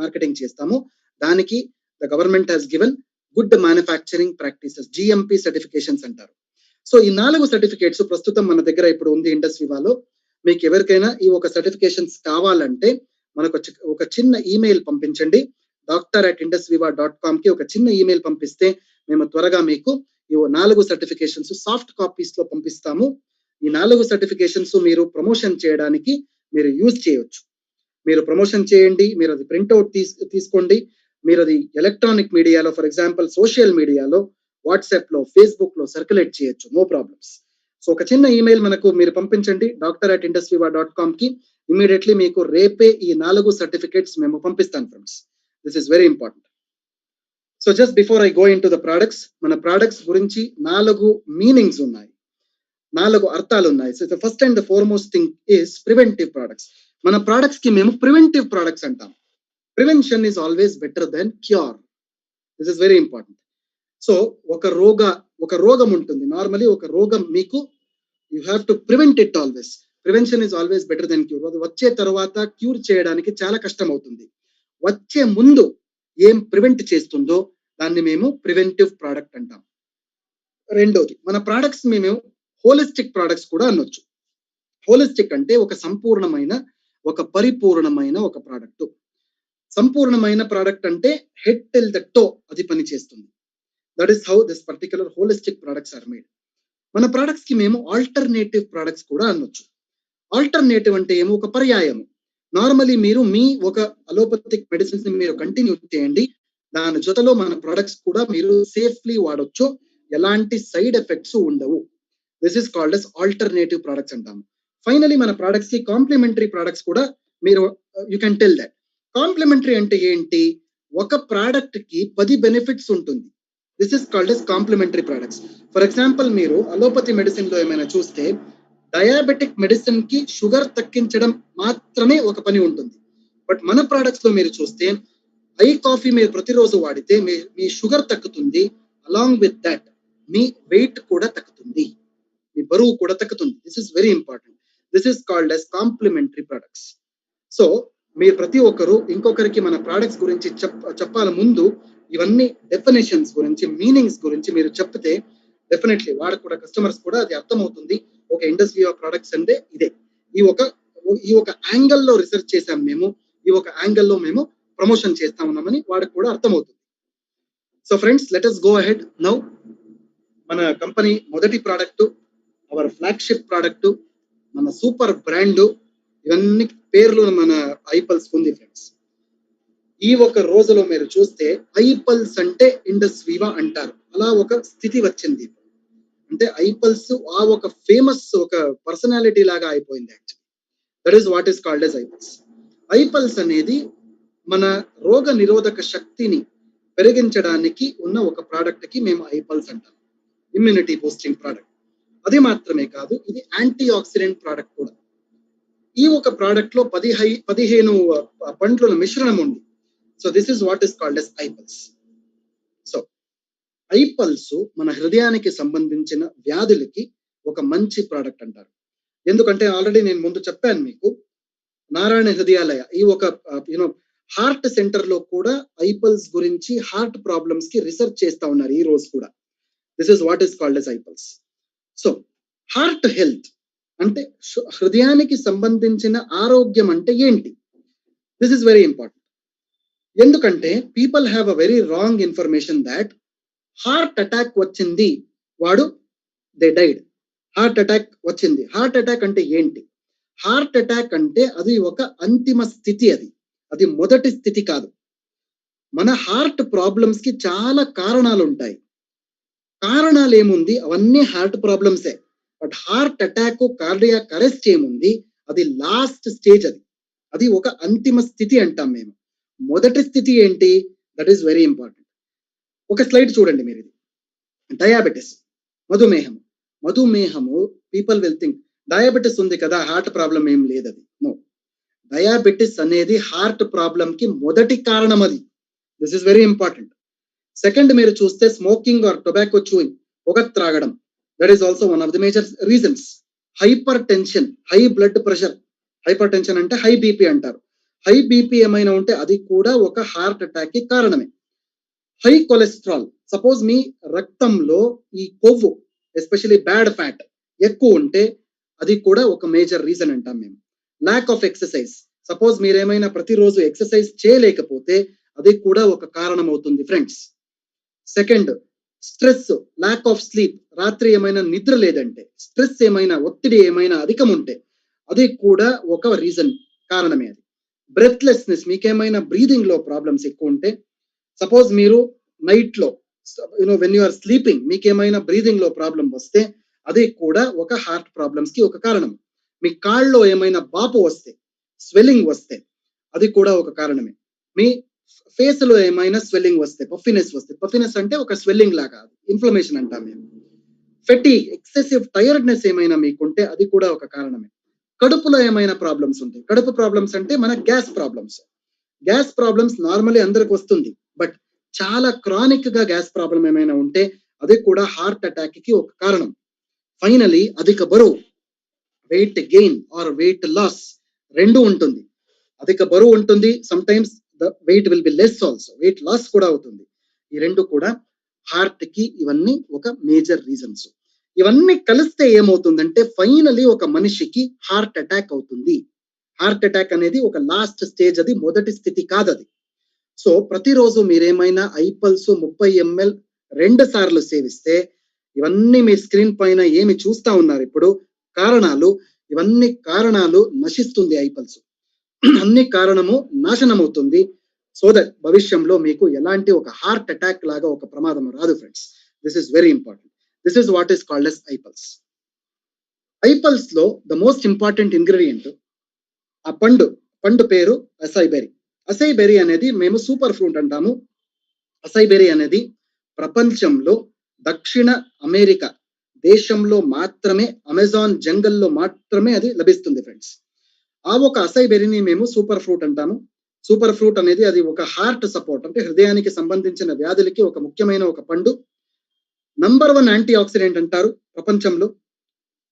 మార్కెటింగ్ చేస్తాము. దానికి the government has given good manufacturing practices, GMP certifications అంటారు. సో ఈ 4 సర్టిఫికేట్స్ ప్రస్తుతం మన దగ్గర ఇప్పుడు ఉంది ఇండస్ట్రీవాలో. మీకు ఎవరికైనా ఈ ఒక సర్టిఫికేషన్స్ కావాలంటే మనకు ఒక చిన్న ఈమెయిల్ పంపించండి. doctor@indusviva.com కి ఒక చిన్న ఈమెయిల్ పంపిస్తే మేము త్వరగా మీకు ఈ 4 సర్టిఫికేషన్స్ సాఫ్ట్ కాపీస్ లో పంపిస్తాము. ఈ 4 సర్టిఫికేషన్స్ మీరు ప్రమోషన్ చేయడానికి మీరు యూజ్ చేయొచ్చు. మీరు ప్రమోషన్ చేయండి, మీరు అది ప్రింట్అవుట్ తీసుకోండి, మీరు అది ఎలక్ట్రానిక్ మీడియాలో, ఫర్ ఎగ్జాంపుల్ సోషల్ మీడియాలో, వాట్సాప్ లో, ఫేస్బుక్ లో సర్క్యులేట్ చేయొచ్చు, నో ప్రాబ్లమ్స్. సో ఒక చిన్న ఈమెయిల్ మనకు మీరు పంపించండి doctor@indusviva.com కి. ఇమీడియట్లీ మీకు రేపే ఈ 4 సర్టిఫికేట్స్ మేము పంపిస్తాం friends. This is very important. So just before I go into the products, మన ప్రొడక్ట్స్ గురించి 4 మీనింగ్స్ ఉన్నాయి, 4 అర్థాలు ఉన్నాయి. So the first and the foremost thing is preventive products. మన ప్రొడక్ట్స్ కి మేము ప్రివెంటివ్ ప్రొడక్ట్స్ అంటాం. Prevention is always better than cure. This is very important. So ఒక రోగం ఉంటుంది. నార్మలీ ఒక రోగం మీకు you have to prevent it always. Prevention is always better than cure. అది వచ్చే తర్వాత క్యూర్ చేయడానికి చాలా కష్టం అవుతుంది. వచ్చే ముందు ఏం ప్రివెంట్ చేస్తుందో దాన్ని మేము ప్రివెంటివ్ ప్రోడక్ట్ అంటాం. రెండోది, మన ప్రొడక్ట్స్ మేము హోలిస్టిక్ ప్రొడక్ట్స్ కూడా అనొచ్చు. హోలిస్టిక్ అంటే ఒక సంపూర్ణమైన, ఒక పరిపూర్ణమైన ఒక ప్రోడక్ట్. సంపూర్ణమైన ప్రోడక్ట్ అంటే హెడ్ టిల్ ద టో అది పని చేస్తుంది. That is how this particular holistic products are made. మన ప్రొడక్ట్స్ కి మేము ఆల్టర్నేటివ్ ప్రొడక్ట్స్ కూడా అనొచ్చు. ఆల్టర్నేటివ్ అంటే ఏమో ఒక పర్యాయం. నార్మలీ మీరు మీ ఒక అలోపతిక్ మెడిసిన్స్ ని మీరు కంటిన్యూ చేయండి, దాని జొతలో మన ప్రొడక్ట్స్ కూడా మీరు సేఫ్లీ వాడొచ్చు, ఎలాంటి సైడ్ ఎఫెక్ట్స్ ఉండవు. This is called as alternative products అంటాము. ఫైనలీ మన ప్రొడక్ట్స్ కి కాంప్లిమెంటరీ ప్రొడక్ట్స్ కూడా మీరు you can tell that. Complementary అంటే ఏంటి? ఒక ప్రోడక్ట్ కి 10 బెనిఫిట్స్ ఉంటుంది. This is called as complementary products. For example మీరు అలోపతి మెడిసిన్ లో ఏమైనా చూస్తే డయాబెటిక్ మెడిసిన్ కి షుగర్ తగ్గించడం మాత్రమే ఒక పని ఉంటుంది. బట్ మన ప్రొడక్ట్స్ లో మీరు చూస్తే ఐ కాఫీ మీరు ప్రతిరోజు వాడితే మీ షుగర్ తగ్గుతుంది, అలాంగ్ విత్ దట్ మీ వెయిట్ కూడా తగ్గుతుంది, మీ బరువు కూడా తగ్గుతుంది. This is very important. This is called as complementary products. So మీరు ప్రతి ఒక్కరు ఇంకొకరికి మన ప్రొడక్ట్స్ గురించి చెప్పాల ముందు ఇవన్నీ డెఫినేషన్స్ గురించి, మీనింగ్స్ గురించి మీరు చెప్తే డెఫినెట్లీ వాడు కూడా, కస్టమర్స్ కూడా అది అర్థమవుతుంది. ఒక ఇండస్ట్రీ ఆఫ్ ప్రొడక్ట్స్ అంటే ఇదే. ఈ ఒక యాంగిల్లో రీసెర్చ్ చేసాం మేము, ఈ ఒక యాంగిల్లో మేము ప్రమోషన్ చేస్తా ఉన్నామని వాడికి కూడా అర్థమవుతుంది. So friends, let us go ahead now. మన కంపెనీ మొదటి ప్రోడక్ట్, అవర్ ఫ్లాగ్షిప్ ప్రోడక్ట్, మన సూపర్ బ్రాండ్, ఇవన్నీ పేర్లు మన ఐపల్స్ ఉంది ఫ్రెండ్స్. ఈ ఒక రోజులో మీరు చూస్తే ఐపల్స్ అంటే ఇండస్ వివా అంటారు, అలా ఒక స్థితి వచ్చింది. అంటే ఐపల్స్ ఆ ఒక ఫేమస్ ఒక పర్సనాలిటీ లాగా అయిపోయింది actually. That is what is called as iPulse. IPulse అనేది మన రోగ నిరోధక శక్తిని పెరిగించడానికి ఉన్న ఒక ప్రోడక్ట్ కి మేము ఐపల్స్ అంటాం, ఇమ్యూనిటీ బూస్టింగ్ ప్రోడక్ట్. అది మాత్రమే కాదు, ఇది యాంటీ ఆక్సిడెంట్ ప్రోడక్ట్ కూడా. ఈ ఒక ప్రోడక్ట్ లో 15 పండ్ల మిశ్రణం ఉంది. So this is what is called as iPulse. So iPulse మన హృదయానికి సంబంధించిన వ్యాధులకి ఒక మంచి ప్రోడక్ట్ అంటారు. ఎందుకంటే ఆల్రెడీ నేను ముందు చెప్పాను మీకు, నారాయణ హృదయాలయ ఈ ఒక హార్ట్ సెంటర్ లో కూడా ఐపల్స్ గురించి, హార్ట్ ప్రాబ్లమ్స్ కి రీసెర్చ్ చేస్తా ఉన్నారు ఈ రోజు కూడా. This is what is called as iPulse. So heart health అంటే హృదయానికి సంబంధించిన ఆరోగ్యం అంటే ఏంటి? This is very important. ఎందుకంటే people have a very wrong information that heart attack వచ్చింది, వాడు దే డైడ్. హార్ట్ అటాక్ వచ్చింది. హార్ట్ అటాక్ అంటే ఏంటి? హార్ట్ అటాక్ అంటే అది ఒక అంతిమ స్థితి, అది మొదటి స్థితి కాదు. మన హార్ట్ ప్రాబ్లమ్స్ కి చాలా కారణాలు ఉంటాయి. కారణాలు ఏముంది, అవన్నీ హార్ట్ ప్రాబ్లమ్సే. But heart attack, cardiac arrest ఏముంది, అది లాస్ట్ స్టేజ్. అది ఒక అంతిమ స్థితి అంటాం మేము. మొదటి స్థితి ఏంటి? That is very important. ఒక స్లైడ్ చూడండి మీరు. ఇది డయాబెటిస్, మధుమేహము. పీపుల్ విల్ థింక్ డయాబెటిస్ ఉంది కదా, హార్ట్ ప్రాబ్లం ఏం లేదు. అది నో. డయాబెటిస్ అనేది హార్ట్ ప్రాబ్లం కి మొదటి కారణం. అది this is very important. Second, మీరు చూస్తే స్మోకింగ్ ఆర్ టొబాకో చూయింగ్, పొగ త్రాగడం, that is also one of the major reasons. Hypertension, high blood pressure. Hypertension అంటే హై బీపీ అంటారు. హై బీపీ ఏమైనా ఉంటే అది కూడా ఒక హార్ట్ అటాక్ కి కారణమే. హై కొలెస్ట్రాల్, సపోజ్ మీ రక్తంలో ఈ కొవ్వు, ఎస్పెషల్లీ బ్యాడ్ ఫ్యాట్ ఎక్కువ ఉంటే అది కూడా ఒక మేజర్ రీజన్ అంటాం మేము. ల్యాక్ ఆఫ్ ఎక్సర్సైజ్, సపోజ్ మీరేమైనా ప్రతిరోజు ఎక్సర్సైజ్ చేయలేకపోతే అది కూడా ఒక కారణం అవుతుంది friends. Second, stress, lack of sleep, రాత్రి ఏమైనా నిద్ర లేదంటే, స్ట్రెస్ ఏమైనా, ఒత్తిడి ఏమైనా అధికం ఉంటే అది కూడా ఒక రీజన్, కారణమే అది. బ్రెత్లెస్నెస్, మీకేమైనా బ్రీదింగ్ లో ప్రాబ్లమ్స్ ఎక్కువ ఉంటే, సపోజ్ మీరు నైట్ లో వెన్ యు ఆర్ స్లీపింగ్ మీకేమైనా బ్రీదింగ్ లో ప్రాబ్లం వస్తే అది కూడా ఒక హార్ట్ ప్రాబ్లమ్స్ కి ఒక కారణం. మీ కాళ్ళలో ఏమైనా బాపు వస్తే, స్వెల్లింగ్ వస్తే అది కూడా ఒక కారణమే. మీ ఫేస్ లో ఏమైనా స్వెల్లింగ్ వస్తే, పఫినెస్ వస్తే, పఫినెస్ అంటే ఒక స్వెల్లింగ్ లాగా, ఇన్ఫ్లమేషన్ అంటాం మేము. ఫెటీగ్, ఎక్సెసివ్ టైర్డ్నెస్ ఏమైనా మీకుంటే అది కూడా ఒక కారణమే. కడుపులో ఏమైనా ప్రాబ్లమ్స్ ఉంటాయి. కడుపు ప్రాబ్లమ్స్ అంటే మన gas problems. Gas problems normally అందరికి వస్తుంది, బట్ చాలా క్రానిక్ గా గ్యాస్ ప్రాబ్లం ఏమైనా ఉంటే అది కూడా హార్ట్ అటాక్ కి ఒక కారణం. ఫైనలీ, అధిక బరువు, weight gain or weight loss రెండు ఉంటుంది. అధిక బరువు ఉంటుంది, sometimes the weight will be less also, weight loss కూడా అవుతుంది. ఈ రెండు కూడా హార్ట్ కి ఇవన్నీ ఒక మేజర్ రీజన్స్. ఇవన్నీ కలిస్తే ఏమవుతుందంటే ఫైనలీ ఒక మనిషికి హార్ట్ అటాక్ అవుతుంది. హార్ట్ అటాక్ అనేది ఒక లాస్ట్ స్టేజ్, అది మొదటి స్థితి కాదు అది. సో ప్రతిరోజు మీరేమైనా ఐపల్స్ 30 ml 2 సార్లు సేవిస్తే, ఇవన్నీ మీ స్క్రీన్ పైన ఏమి చూస్తా ఉన్నారు ఇప్పుడు కారణాలు, ఇవన్నీ కారణాలు నశిస్తుంది. ఐపల్స్ అన్ని కారణము నాశనం అవుతుంది. సో దట్ భవిష్యంలో మీకు ఎలాంటి ఒక హార్ట్ అటాక్ లాగా ఒక ప్రమాదం రాదు friends. This is very important. This is what is called as iPulse. IPulse లో ద మోస్ట్ ఇంపార్టెంట్ ఇంగ్రీడియంట్, ఆ పండు పేరు అసైబెరీ. అసైబెరీ అనేది మేము సూపర్ ఫ్రూట్ అంటాము. అసైబెరీ అనేది ప్రపంచంలో దక్షిణ అమెరికా దేశంలో మాత్రమే, అమెజాన్ జంగల్లో మాత్రమే అది లభిస్తుంది ఫ్రెండ్స్. ఆ ఒక అసైబెరీని మేము సూపర్ ఫ్రూట్ అంటాము. సూపర్ ఫ్రూట్ అనేది అది ఒక హార్ట్ సపోర్ట్, అంటే హృదయానికి సంబంధించిన వ్యాధులకి ఒక ముఖ్యమైన ఒక పండు. నంబర్ 1 యాంటీ ఆక్సిడెంట్ అంటారు ప్రపంచంలో.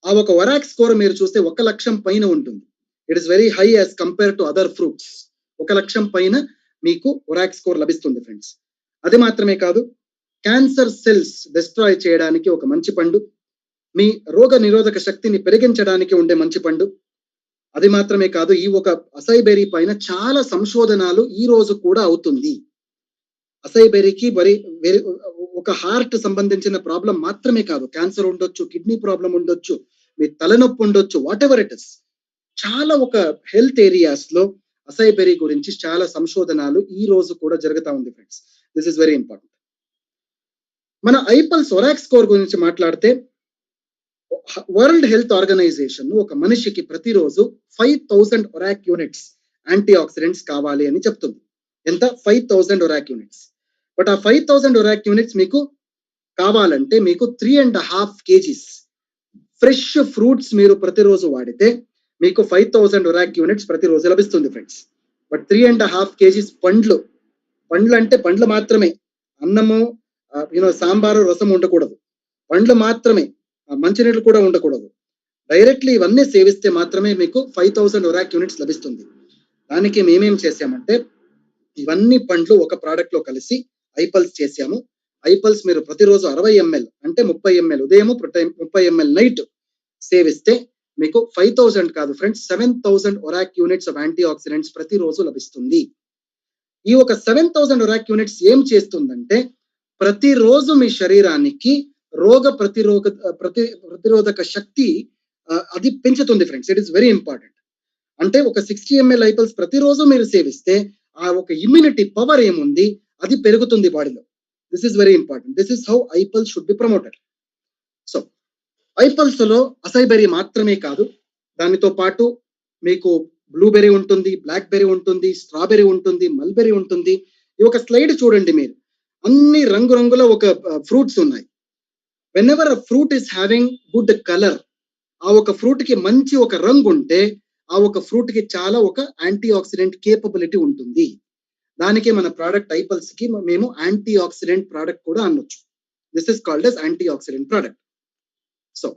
ఆ ఒక ఒరాక్ స్కోర్ మీరు చూస్తే 1 లక్షం పైన ఉంటుంది. It is very high as compare to other fruits. 1 లక్షం పైన మీకు ఒరాక్ స్కోర్ లభిస్తుంది ఫ్రెండ్స్. అది మాత్రమే కాదు, క్యాన్సర్ సెల్స్ డిస్ట్రాయ్ చేయడానికి ఒక మంచి పండు, మీ రోగ నిరోధక శక్తిని పెరిగించడానికి ఉండే మంచి పండు. అది మాత్రమే కాదు, ఈ ఒక అసై బెర్రీ పైన చాలా సంశోధనాలు ఈ రోజు కూడా అవుతుంది. అసై బెర్రీకి ఒక హార్ట్ సంబంధించిన ప్రాబ్లం మాత్రమే కాదు, క్యాన్సర్ ఉండొచ్చు, కిడ్నీ ప్రాబ్లం ఉండొచ్చు, మీ తలనొప్పి ఉండొచ్చు, వాట్ ఎవర్ ఇట్ ఇస్. చాలా ఒక హెల్త్ ఏరియాస్ లో అసై బెర్రీ గురించి చాలా సంశోధనాలు ఈ రోజు కూడా జరుగుతా ఉంది friends. This is very important. మన ఐపల్స్ ఒరాక్ స్కోర్ గురించి మాట్లాడితే, వరల్డ్ హెల్త్ ఆర్గనైజేషన్ ఒక మనిషికి ప్రతిరోజు 5000 ఒరాక్ యూనిట్స్ యాంటీ ఆక్సిడెంట్స్ కావాలి అని చెప్తుంది. ఎంత? 5000 ఒరాక్ యూనిట్స్. బట్ ఆ 5000 ఒరాక్ యూనిట్స్ మీకు కావాలంటే మీకు 3.5 kgs ఫ్రెష్ ఫ్రూట్స్ మీరు ప్రతిరోజు వాడితే మీకు 5000 ఒరాక్ యూనిట్స్ ప్రతిరోజు లభిస్తుంది ఫ్రెండ్స్. బట్ 3.5 kgs పండ్లు అంటే పండ్లు మాత్రమే, అన్నము సాంబారు రసం ఉండకూడదు, పండ్లు మాత్రమే, మంచినీళ్ళు కూడా ఉండకూడదు. డైరెక్ట్లీ ఇవన్నీ సేవిస్తే మాత్రమే మీకు 5000 ఒరాక్ యూనిట్స్ లభిస్తుంది. దానికి మేమేం చేసామంటే ఇవన్నీ పండ్లు ఒక ప్రోడక్ట్ లో కలిసి ఐపల్స్ చేసాము. ఐపల్స్ మీరు ప్రతిరోజు 60 ml అంటే 30 ml ఉదయం, 30 ml నైట్ సేవిస్తే మీకు 5000 కాదు friends, 7000 ORAC units of antioxidants ప్రతిరోజు లభిస్తుంది. ఈ ఒక 7000 ఒరాక్ యూనిట్స్ ఏం చేస్తుందంటే ప్రతిరోజు మీ శరీరానికి రోగ ప్రతిరోధక శక్తి అది పెంచుతుంది friends. It is very important. అంటే ఒక 60 ml ఐపల్స్ ప్రతిరోజు మీరు సేవిస్తే ఆ ఒక ఇమ్యూనిటీ పవర్ ఏముంది అది పెరుగుతుంది బాడీలో. This is very important. This is how iPulse should be promoted. So iPulse లో అసై బెర్రీ మాత్రమే కాదు, దానితో పాటు మీకు బ్లూబెర్రీ ఉంటుంది, బ్లాక్ బెర్రీ ఉంటుంది, స్ట్రాబెర్రీ ఉంటుంది, మల్బెర్రీ ఉంటుంది. ఈ ఒక స్లైడ్ చూడండి మీరు, అన్ని రంగురంగుల ఒక ఫ్రూట్స్ ఉన్నాయి. When ever a fruit is having good colour, ఆ ఒక ఫ్రూట్ కి మంచి ఒక రంగు ఉంటే ఆ ఒక ఫ్రూట్ కి చాలా ఒక యాంటీ ఆక్సిడెంట్ కేపబిలిటీ ఉంటుంది. దానికి మన ప్రోడక్ట్ ఐపల్స్ కి మేము యాంటీ ఆక్సిడెంట్ ప్రోడక్ట్ కూడా అనొచ్చు. This is called as anti oxidant product. So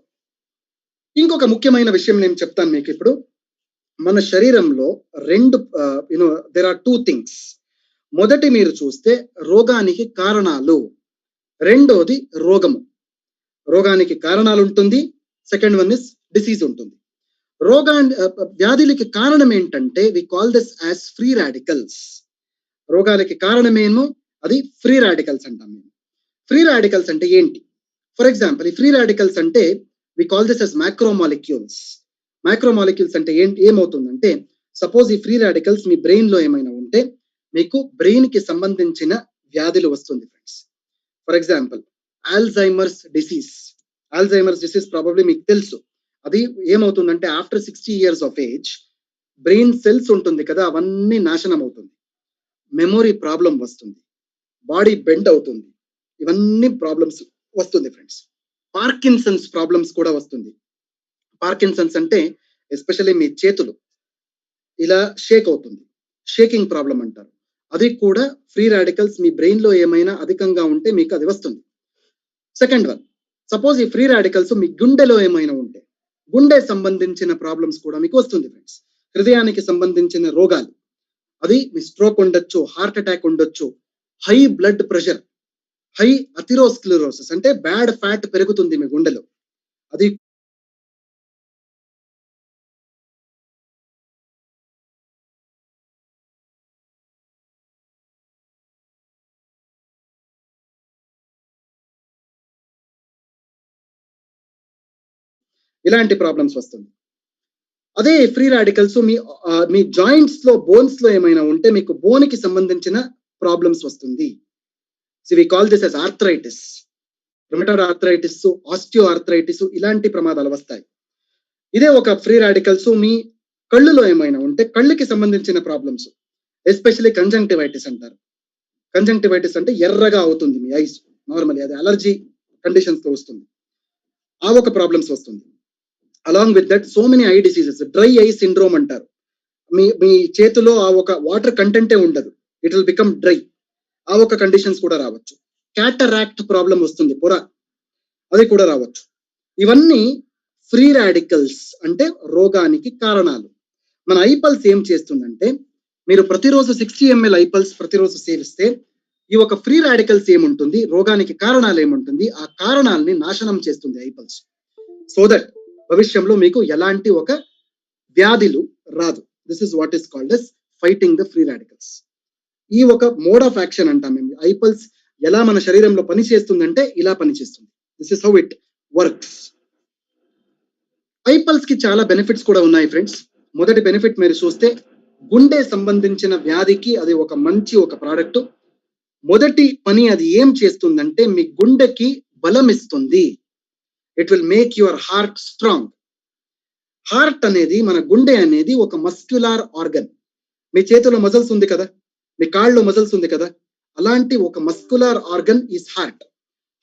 ఇంకొక ముఖ్యమైన విషయం నేను చెప్తాను మీకు ఇప్పుడు. మన శరీరంలో రెండు దేర్ ఆర్ 2 things. మొదటి మీరు చూస్తే రోగానికి కారణాలు, రెండోది రోగము. రోగానికి కారణాలు ఉంటుంది, సెకండ్ వన్ ఇస్ డిసీజ్ ఉంటుంది. వ్యాధులకి కారణం ఏంటంటే we call this as free radicals. రోగాలకి కారణమేమో అది ఫ్రీ రాడికల్స్ అంటాం మేము. ఫ్రీ రాడికల్స్ అంటే ఏంటి? ఫర్ ఎగ్జాంపుల్, ఈ ఫ్రీ రాడికల్స్ అంటే we call this as micromolecules. Micromolecules అంటే ఏమవుతుందంటే, సపోజ్ ఈ ఫ్రీ రాడికల్స్ మీ బ్రెయిన్ లో ఏమైనా ఉంటే మీకు బ్రెయిన్ కి సంబంధించిన వ్యాధులు వస్తుంది friends. For example, Alzheimer's disease probably మీకు తెలుసు. అది ఏమవుతుందంటే after 60 years of age brain cells ఉంటుంది కదా, అవన్నీ నాశనం అవుతుంది, మెమొరీ ప్రాబ్లం వస్తుంది, బాడీ బెండ్ అవుతుంది, ఇవన్నీ ప్రాబ్లమ్స్ వస్తుంది ఫ్రెండ్స్. పార్కిన్సన్స్ ప్రాబ్లమ్స్ కూడా వస్తుంది. పార్కిన్సన్స్ అంటే ఎస్పెషల్లీ మీ చేతులు ఇలా షేక్ అవుతుంది, షేకింగ్ ప్రాబ్లం అంటారు. అది కూడా ఫ్రీ రాడికల్స్ మీ బ్రెయిన్ లో ఏమైనా అధికంగా ఉంటే మీకు అది వస్తుంది. సెకండ్ వన్, సపోజ్ ఈ ఫ్రీ రాడికల్స్ మీ గుండెలో ఏమైనా ఉంటే గుండె సంబంధించిన ప్రాబ్లమ్స్ కూడా మీకు వస్తుంది ఫ్రెండ్స్. హృదయానికి సంబంధించిన రోగాలు, అది మీ స్ట్రోక్ ఉండొచ్చు, హార్ట్ అటాక్ ఉండొచ్చు, హై బ్లడ్ ప్రెషర్, హై అథిరోస్క్లెరోసిస్ అంటే బ్యాడ్ ఫ్యాట్ పెరుగుతుంది మీ గుండెలో, అది ఇలాంటి ప్రాబ్లమ్స్ వస్తుంది. అదే ఫ్రీ రాడికల్స్ మీ జాయింట్స్ లో, బోన్స్ లో ఏమైనా ఉంటే మీకు బోన్ కి సంబంధించిన ప్రాబ్లమ్స్ వస్తుంది. So we call this as arthritis, rheumatoid arthritis, osteoarthritis, ఇలాంటి ప్రమాదాలు వస్తాయి. ఇదే ఒక ఫ్రీ రాడికల్స్ మీ కళ్ళులో ఏమైనా ఉంటే కళ్ళకి సంబంధించిన ప్రాబ్లమ్స్, ఎస్పెషల్లీ కంజంక్టివైటిస్ అంటారు. కంజంక్టివైటిస్ అంటే ఎర్రగా అవుతుంది మీ ఐస్, నార్మల్లీ అది అలర్జీ కండిషన్స్ తో వస్తుంది, ఆ ఒక ప్రాబ్లమ్స్ వస్తుంది. Along with that so many I diseases, dry eye syndrome అంటారు. మీ చేతిలో ఆ ఒక వాటర్ కంటెంటే ఉండదు, ఇట్ విల్ బికమ్ డ్రై, ఆ ఒక కండిషన్స్ కూడా రావచ్చు. క్యాటరాక్ట్ ప్రాబ్లం వస్తుంది, పొర, అది కూడా రావచ్చు. ఇవన్నీ ఫ్రీ రాడికల్స్ అంటే రోగానికి కారణాలు. మన ఐపల్స్ ఏం చేస్తుందంటే, మీరు ప్రతిరోజు 60 ml ఐపల్స్ ప్రతిరోజు సేవిస్తే ఈ ఒక ఫ్రీ రాడికల్స్ ఏముంటుంది, రోగానికి కారణాలు ఏముంటుంది, ఆ కారణాలని నాశనం చేస్తుంది ఐపల్స్. సో దట్ భవిష్యంలో మీకు ఎలాంటి ఒక వ్యాధులు రాదు. This is what is called yes fighting the free radicals. ఈ ఒక మోడ్ ఆఫ్ యాక్షన్ అంటాం మేము. ఐపల్స్ ఎలా మన శరీరంలో పనిచేస్తుందంటే ఇలా పనిచేస్తుంది. This is how it works. IPulse కి చాలా బెనిఫిట్స్ కూడా ఉన్నాయి ఫ్రెండ్స్. మొదటి బెనిఫిట్ మీరు చూస్తే గుండె సంబంధించిన వ్యాధికి అది ఒక మంచి ఒక ప్రోడక్ట్. మొదటి పని అది ఏం చేస్తుందంటే మీ గుండెకి బలం ఇస్తుంది. It will make your heart strong. Heart అనేది మన గుండె అనేది ఒక మస్క్యులార్ ఆర్గన్. మీ చేతిలో మజిల్స్ ఉంది కదా, మీ కాళ్ళలో మజిల్స్ ఉంది కదా, అలాంటి ఒక మస్క్యులార్ ఆర్గన్ ఈస్ హార్ట్.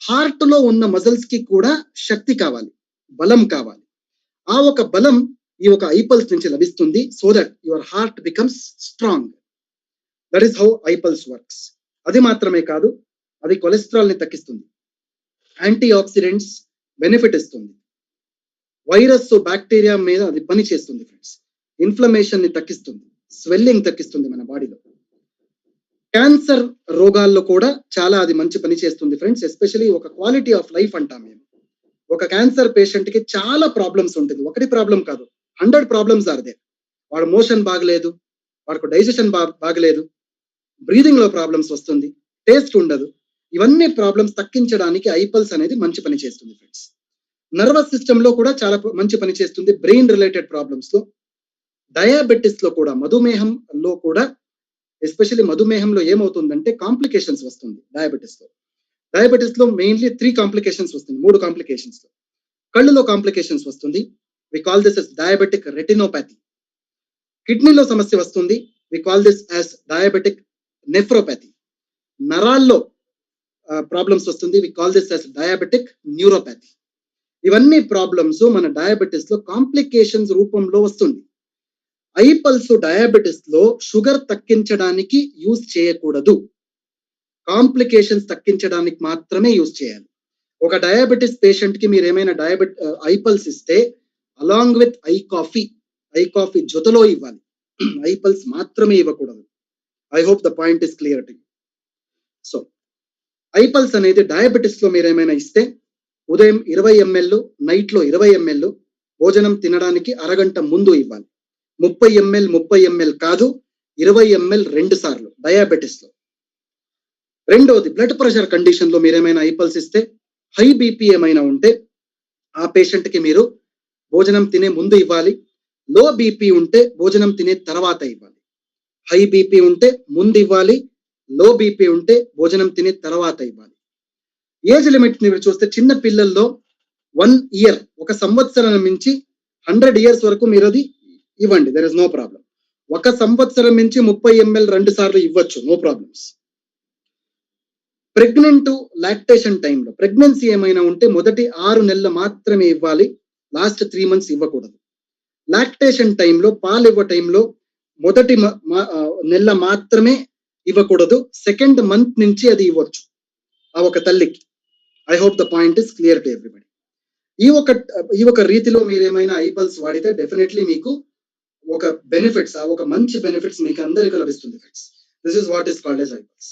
హార్ట్ లో ఉన్న మజిల్స్ కి కూడా శక్తి కావాలి, బలం కావాలి. ఆ ఒక బలం ఈ ఒక ఐపల్స్ నుంచి లభిస్తుంది. So that your heart becomes strong. That is how iPulse works. అది మాత్రమే కాదు, అది కొలెస్ట్రాల్ ని తగ్గిస్తుంది, యాంటీ ఆక్సిడెంట్స్ బెనిఫిట్ ఇస్తుంది, వైరస్ బ్యాక్టీరియా మీద అది పని చేస్తుంది ఫ్రెండ్స్, ఇన్ఫ్లమేషన్ ని తగ్గిస్తుంది, స్వెల్లింగ్ తగ్గిస్తుంది మన బాడీలో. క్యాన్సర్ రోగాల్లో కూడా చాలా అది మంచి పని చేస్తుంది ఫ్రెండ్స్. ఎస్పెషలీ ఒక క్వాలిటీ ఆఫ్ లైఫ్ అంటాం మేము. ఒక క్యాన్సర్ పేషెంట్ కి చాలా ప్రాబ్లమ్స్ ఉంటుంది. ఒకటి ప్రాబ్లం కాదు, 100 ప్రాబ్లమ్స్ ఆర్ దేర్. వాడు మోషన్ బాగలేదు, వాడికి డైజెషన్ బాగలేదు, బ్రీదింగ్ లో ప్రాబ్లమ్స్ వస్తుంది, టేస్ట్ ఉండదు. ఇవన్నీ ప్రాబ్లమ్స్ తగ్గించడానికి ఐపల్స్ అనేది మంచి పని చేస్తుంది ఫ్రెండ్స్. నర్వస్ సిస్టమ్ లో కూడా చాలా మంచి పని చేస్తుంది. బ్రెయిన్ రిలేటెడ్ ప్రాబ్లమ్స్ లో, డయాబెటిస్ లో కూడా, మధుమేహంలో కూడా, ఎస్పెషల్లీ మధుమేహంలో ఏమవుతుందంటే కాంప్లికేషన్స్ వస్తుంది. డయాబెటిస్ లో మెయిన్లీ 3 కాంప్లికేషన్స్ వస్తుంది, 3 కాంప్లికేషన్స్ లో. కళ్ళులో కాంప్లికేషన్స్ వస్తుంది, we call this as diabetic retinopathy. కిడ్నీలో సమస్య వస్తుంది, we call this as diabetic nephropathy. నరాల్లో ప్రాబ్లమ్స్ వస్తుంది, we call this as diabetic neuropathy. ఇవన్నీ ప్రాబ్లమ్స్ మన డయాబెటిస్ లో కాంప్లికేషన్స్ రూపంలో వస్తుంది. ఐపల్స్ డయాబెటిస్ లో షుగర్ తగ్గించడానికి యూజ్ చేయకూడదు, కాంప్లికేషన్స్ తగ్గించడానికి మాత్రమే యూజ్ చేయాలి. ఒక డయాబెటిస్ పేషెంట్ కి మీరు ఏమైనా ఐపల్స్ ఇస్తే అలాంగ్ విత్ ఐ కాఫీ జొతలో ఇవ్వాలి, ఐపల్స్ మాత్రమే ఇవ్వకూడదు. I hope the point is clear to you. So iPulse అనేది డయాబెటిస్ లో మీరు ఏమైనా ఇస్తే ఉదయం 20 ml, నైట్ లో 20 ml, భోజనం తినడానికి అరగంట ముందు ఇవ్వాలి. 30 ml కాదు, 20 ml 2 సార్లు డయాబెటిస్ లో. రెండోది, బ్లడ్ ప్రెషర్ కండిషన్ లో మీరు ఏమైనా ఐపల్స్ ఇస్తే, హై బీపీ ఏమైనా ఉంటే ఆ పేషెంట్ కి మీరు భోజనం తినే ముందు ఇవ్వాలి. లో బీపీ ఉంటే భోజనం తినే తర్వాత ఇవ్వాలి. హై బీపీ ఉంటే ముందు ఇవ్వాలి, లో బీపీ ఉంటే భోజనం తినే తర్వాత ఇవ్వాలి. ఏజ్ లిమిట్ మీరు చూస్తే చిన్న పిల్లల్లో 1 year, 1 సంవత్సరం నుంచి 100 years వరకు మీరు అది ఇవ్వండి, దర్ ఇస్ నో ప్రాబ్లం. 1 సంవత్సరం నుంచి 30 ml 2 సార్లు ఇవ్వచ్చు, నో ప్రాబ్లమ్స్. ప్రెగ్నెంట్ లాక్టేషన్ టైంలో, ప్రెగ్నెన్సీ ఏమైనా ఉంటే మొదటి 6 నెలలు మాత్రమే ఇవ్వాలి, లాస్ట్ 3 months ఇవ్వకూడదు. లాక్టేషన్ టైంలో, పాలు ఇవ్వ టైంలో మొదటి నెల మాత్రమే ఇవ్వకూడదు, 2nd month నుంచి అది ఇవ్వచ్చు ఆ ఒక తల్లికి. I hope the point is clear to everybody. ఈ ఒక రీతిలో మీరు ఏమైనా ఐపల్స్ వాడితే డెఫినెట్లీ మీకు ఒక బెనిఫిట్స్, ఒక మంచి బెనిఫిట్స్ మీకు అందరికీ లభిస్తుంది friends. This is what is called as iPulse.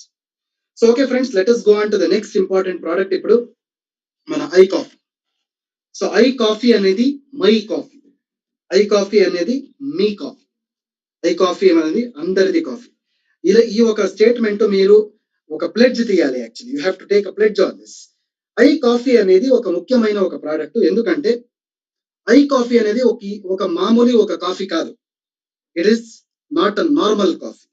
So okay friends, let us go on to the next important product. ఇప్పుడు మన I coffee. So I coffee అనేది మై కాఫీ, ఐ కాఫీ అనేది మీ coffee, I coffee అనేది అందరిది coffee. ఇలా ఈ ఒక statement మీరు ఒక ప్లెడ్జ్ తీయాలి. Actually you have to take a pledge on this. I coffee అనేది ఒక ముఖ్యమైన ఒక ప్రోడక్ట్. ఎందుకంటే ఐ కాఫీ అనేది ఒక మామూలు ఒక కాఫీ కాదు, it is not a normal coffee.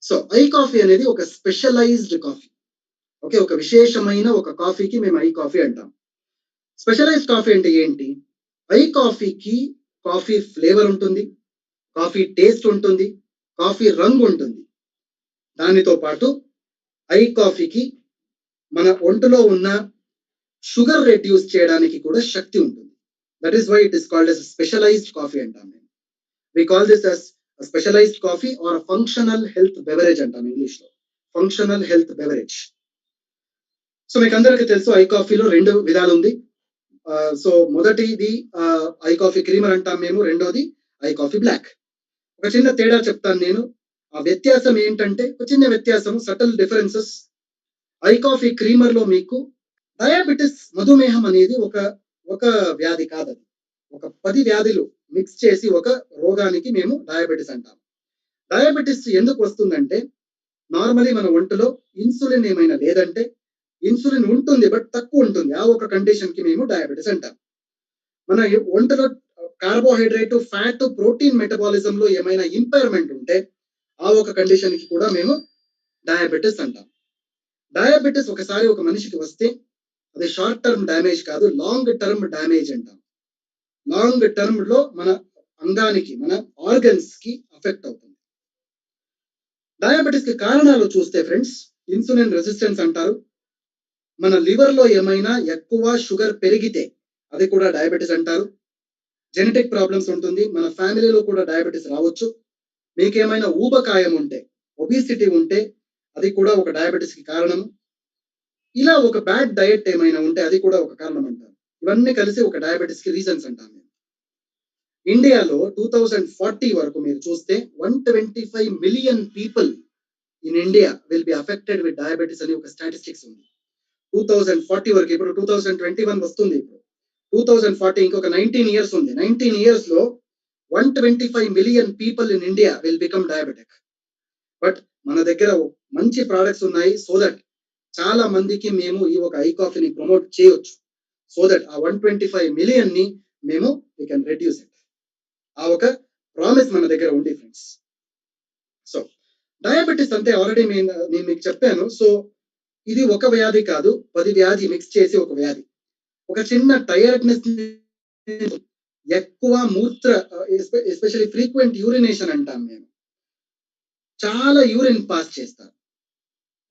So I coffee అనేది ఒక స్పెషలైజ్డ్ కాఫీ. ఓకే, ఒక విశేషమైన ఒక కాఫీకి మేము ఐ కాఫీ అంటాం. స్పెషలైజ్డ్ కాఫీ అంటే ఏంటి? ఐ కాఫీకి కాఫీ ఫ్లేవర్ ఉంటుంది, కాఫీ టేస్ట్ ఉంటుంది, కాఫీ రంగు ఉంటుంది. దానితో పాటు ఐ కాఫీకి మన ఒంటిలో ఉన్న షుగర్ రెడ్యూస్ చేయడానికి కూడా శక్తి ఉంటుంది. That is why it is called as specialised coffee అంటాం మేము. We call this as specialised coffee or functional health beverage అంటాం ఇంగ్లీష్ లో, ఫంక్షనల్ హెల్త్ బెవరేజ్. సో మీకు అందరికీ తెలుసు ఐ కాఫీలో 2 విధాలు ఉంది. సో మొదటిది ఐ కాఫీ క్రీమర్ అంటాం మేము, రెండోది ఐ కాఫీ బ్లాక్. ఒక చిన్న తేడా చెప్తాను నేను. ఆ వ్యత్యాసం ఏంటంటే, ఒక చిన్న వ్యత్యాసం, subtle differences. I coffee creamer లో మీకు డయాబెటిస్, మధుమేహం అనేది ఒక వ్యాధి కాదు, అది ఒక 10 వ్యాధులు మిక్స్ చేసి ఒక రోగానికి మేము డయాబెటిస్ అంటాం. డయాబెటిస్ ఎందుకు వస్తుందంటే నార్మలీ మన ఒంటిలో ఇన్సులిన్ ఏమైనా లేదంటే, ఇన్సులిన్ ఉంటుంది బట్ తక్కువ ఉంటుంది. ఆ ఒక కండిషన్ కి మేము డయాబెటిస్ అంటాం. మన ఒంటిలో కార్బోహైడ్రేట్, ఫ్యాట్, ప్రోటీన్ మెటబాలిజం లో ఏమైనా ఇంపైర్మెంట్ ఉంటే ఆ ఒక కండిషన్ కి కూడా మేము డయాబెటిస్ అంటాం. డయాబెటిస్ ఒకసారి ఒక మనిషికి వస్తే అది షార్ట్ టర్మ్ డ్యామేజ్ కాదు, లాంగ్ టర్మ్ డ్యామేజ్ అంటాం. లాంగ్ టర్మ్ లో మన అంగానికి, మన ఆర్గన్స్ కి అఫెక్ట్ అవుతుంది. డయాబెటిస్ కి కారణాలు చూస్తే ఫ్రెండ్స్, ఇన్సులిన్ రెసిస్టెన్స్ అంటారు. మన లివర్ లో ఏమైనా ఎక్కువ షుగర్ పెరిగితే అది కూడా డయాబెటిస్ అంటారు. జెనెటిక్ ప్రాబ్లమ్స్ ఉంటుంది, మన ఫ్యామిలీలో కూడా డయాబెటిస్ రావచ్చు. మీకేమైనా ఊబకాయం ఉంటే, ఒబిసిటీ ఉంటే అది కూడా ఒక డయాబెటిస్ కి కారణం. ఇలా ఒక బ్యాడ్ డయట్ ఏమైనా ఉంటే అది కూడా ఒక కారణం అంటారు. ఇవన్నీ కలిసి ఒక డయాబెటిస్ కి రీజన్స్ అంటాం మేము. ఇండియాలో 2040 వరకు మీరు చూస్తే 125 million people in India will be affected with diabetes అని ఒక స్టాటిస్టిక్స్ ఉంది. 2040 వరకు, ఇప్పుడు 2021 వస్తుంది. ఇప్పుడు 2040 ఇంకొక 19 ఇయర్స్ ఉంది. 19 ఇయర్స్ లో 125 million people in India will become diabetic. But మన దగ్గర మంచి ప్రోడక్ట్స్ ఉన్నాయి, సో దట్ చాలా మందికి మేము ఈ ఒక ఐ కాఫీని ప్రమోట్ చేయొచ్చు. సో దట్ ఆ 125 మిలియన్ ని మేము వీ కెన్ రెడ్యూస్ ఇట్. ఆ ఒక ప్రామిస్ మన దగ్గర ఉంది ఫ్రెండ్స్. సో డయాబెటిస్ అంటే ఆల్రెడీ నేను మీకు చెప్పాను. సో ఇది ఒక వ్యాధి కాదు, 10 వ్యాధి మిక్స్ చేసి ఒక వ్యాధి. ఒక చిన్న టైర్డ్నెస్, ఎక్కువ మూత్ర, ఎస్పెషల్లీ ఫ్రీక్వెంట్ యూరినేషన్ అంటాం మేము. చాలా యూరిన్ పాస్ చేస్తారు.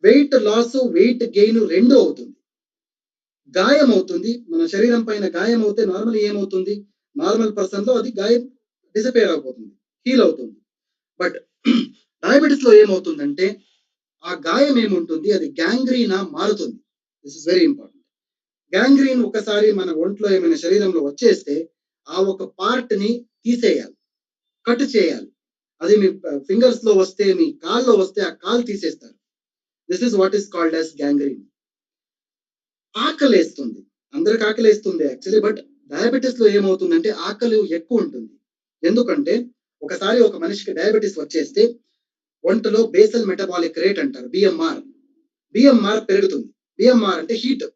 వెయిట్ లాస్, వెయిట్ గెయిన్ రెండు అవుతుంది. గాయం అవుతుంది, మన శరీరం పైన గాయం అవుతే నార్మల్ ఏమవుతుంది, నార్మల్ పర్సన్ లో అది గాయం డిసపేర్ అయిపోతుంది, హీల్ అవుతుంది. బట్ డయాబెటిస్ లో ఏమవుతుందంటే ఆ గాయం ఏముంటుంది, అది గ్యాంగ్రీనా మారుతుంది. This is very important. Gangrene ఒకసారి మన ఒంట్లో ఏమైనా శరీరంలో వచ్చేస్తే ఆ ఒక పార్ట్ ని తీసేయాలి, కట్ చేయాలి. అది మీ ఫింగర్స్ లో వస్తే, మీ కాల్లో వస్తే ఆ కాలు తీసేస్తారు. This is what is called as gangrene. ఆకలేస్తుంది, అందరికి ఆకలేస్తుంది యాక్చువల్లీ. బట్ డయాబెటిస్ లో ఏమవుతుందంటే ఆకలి ఎక్కువ ఉంటుంది. ఎందుకంటే ఒకసారి ఒక మనిషికి డయాబెటిస్ వచ్చేస్తే ఒంటిలో బేసల్ మెటబాలిక్ రేట్ అంటారు, బిఎంఆర్ పెరుగుతుంది. బిఎంఆర్ అంటే హీట్,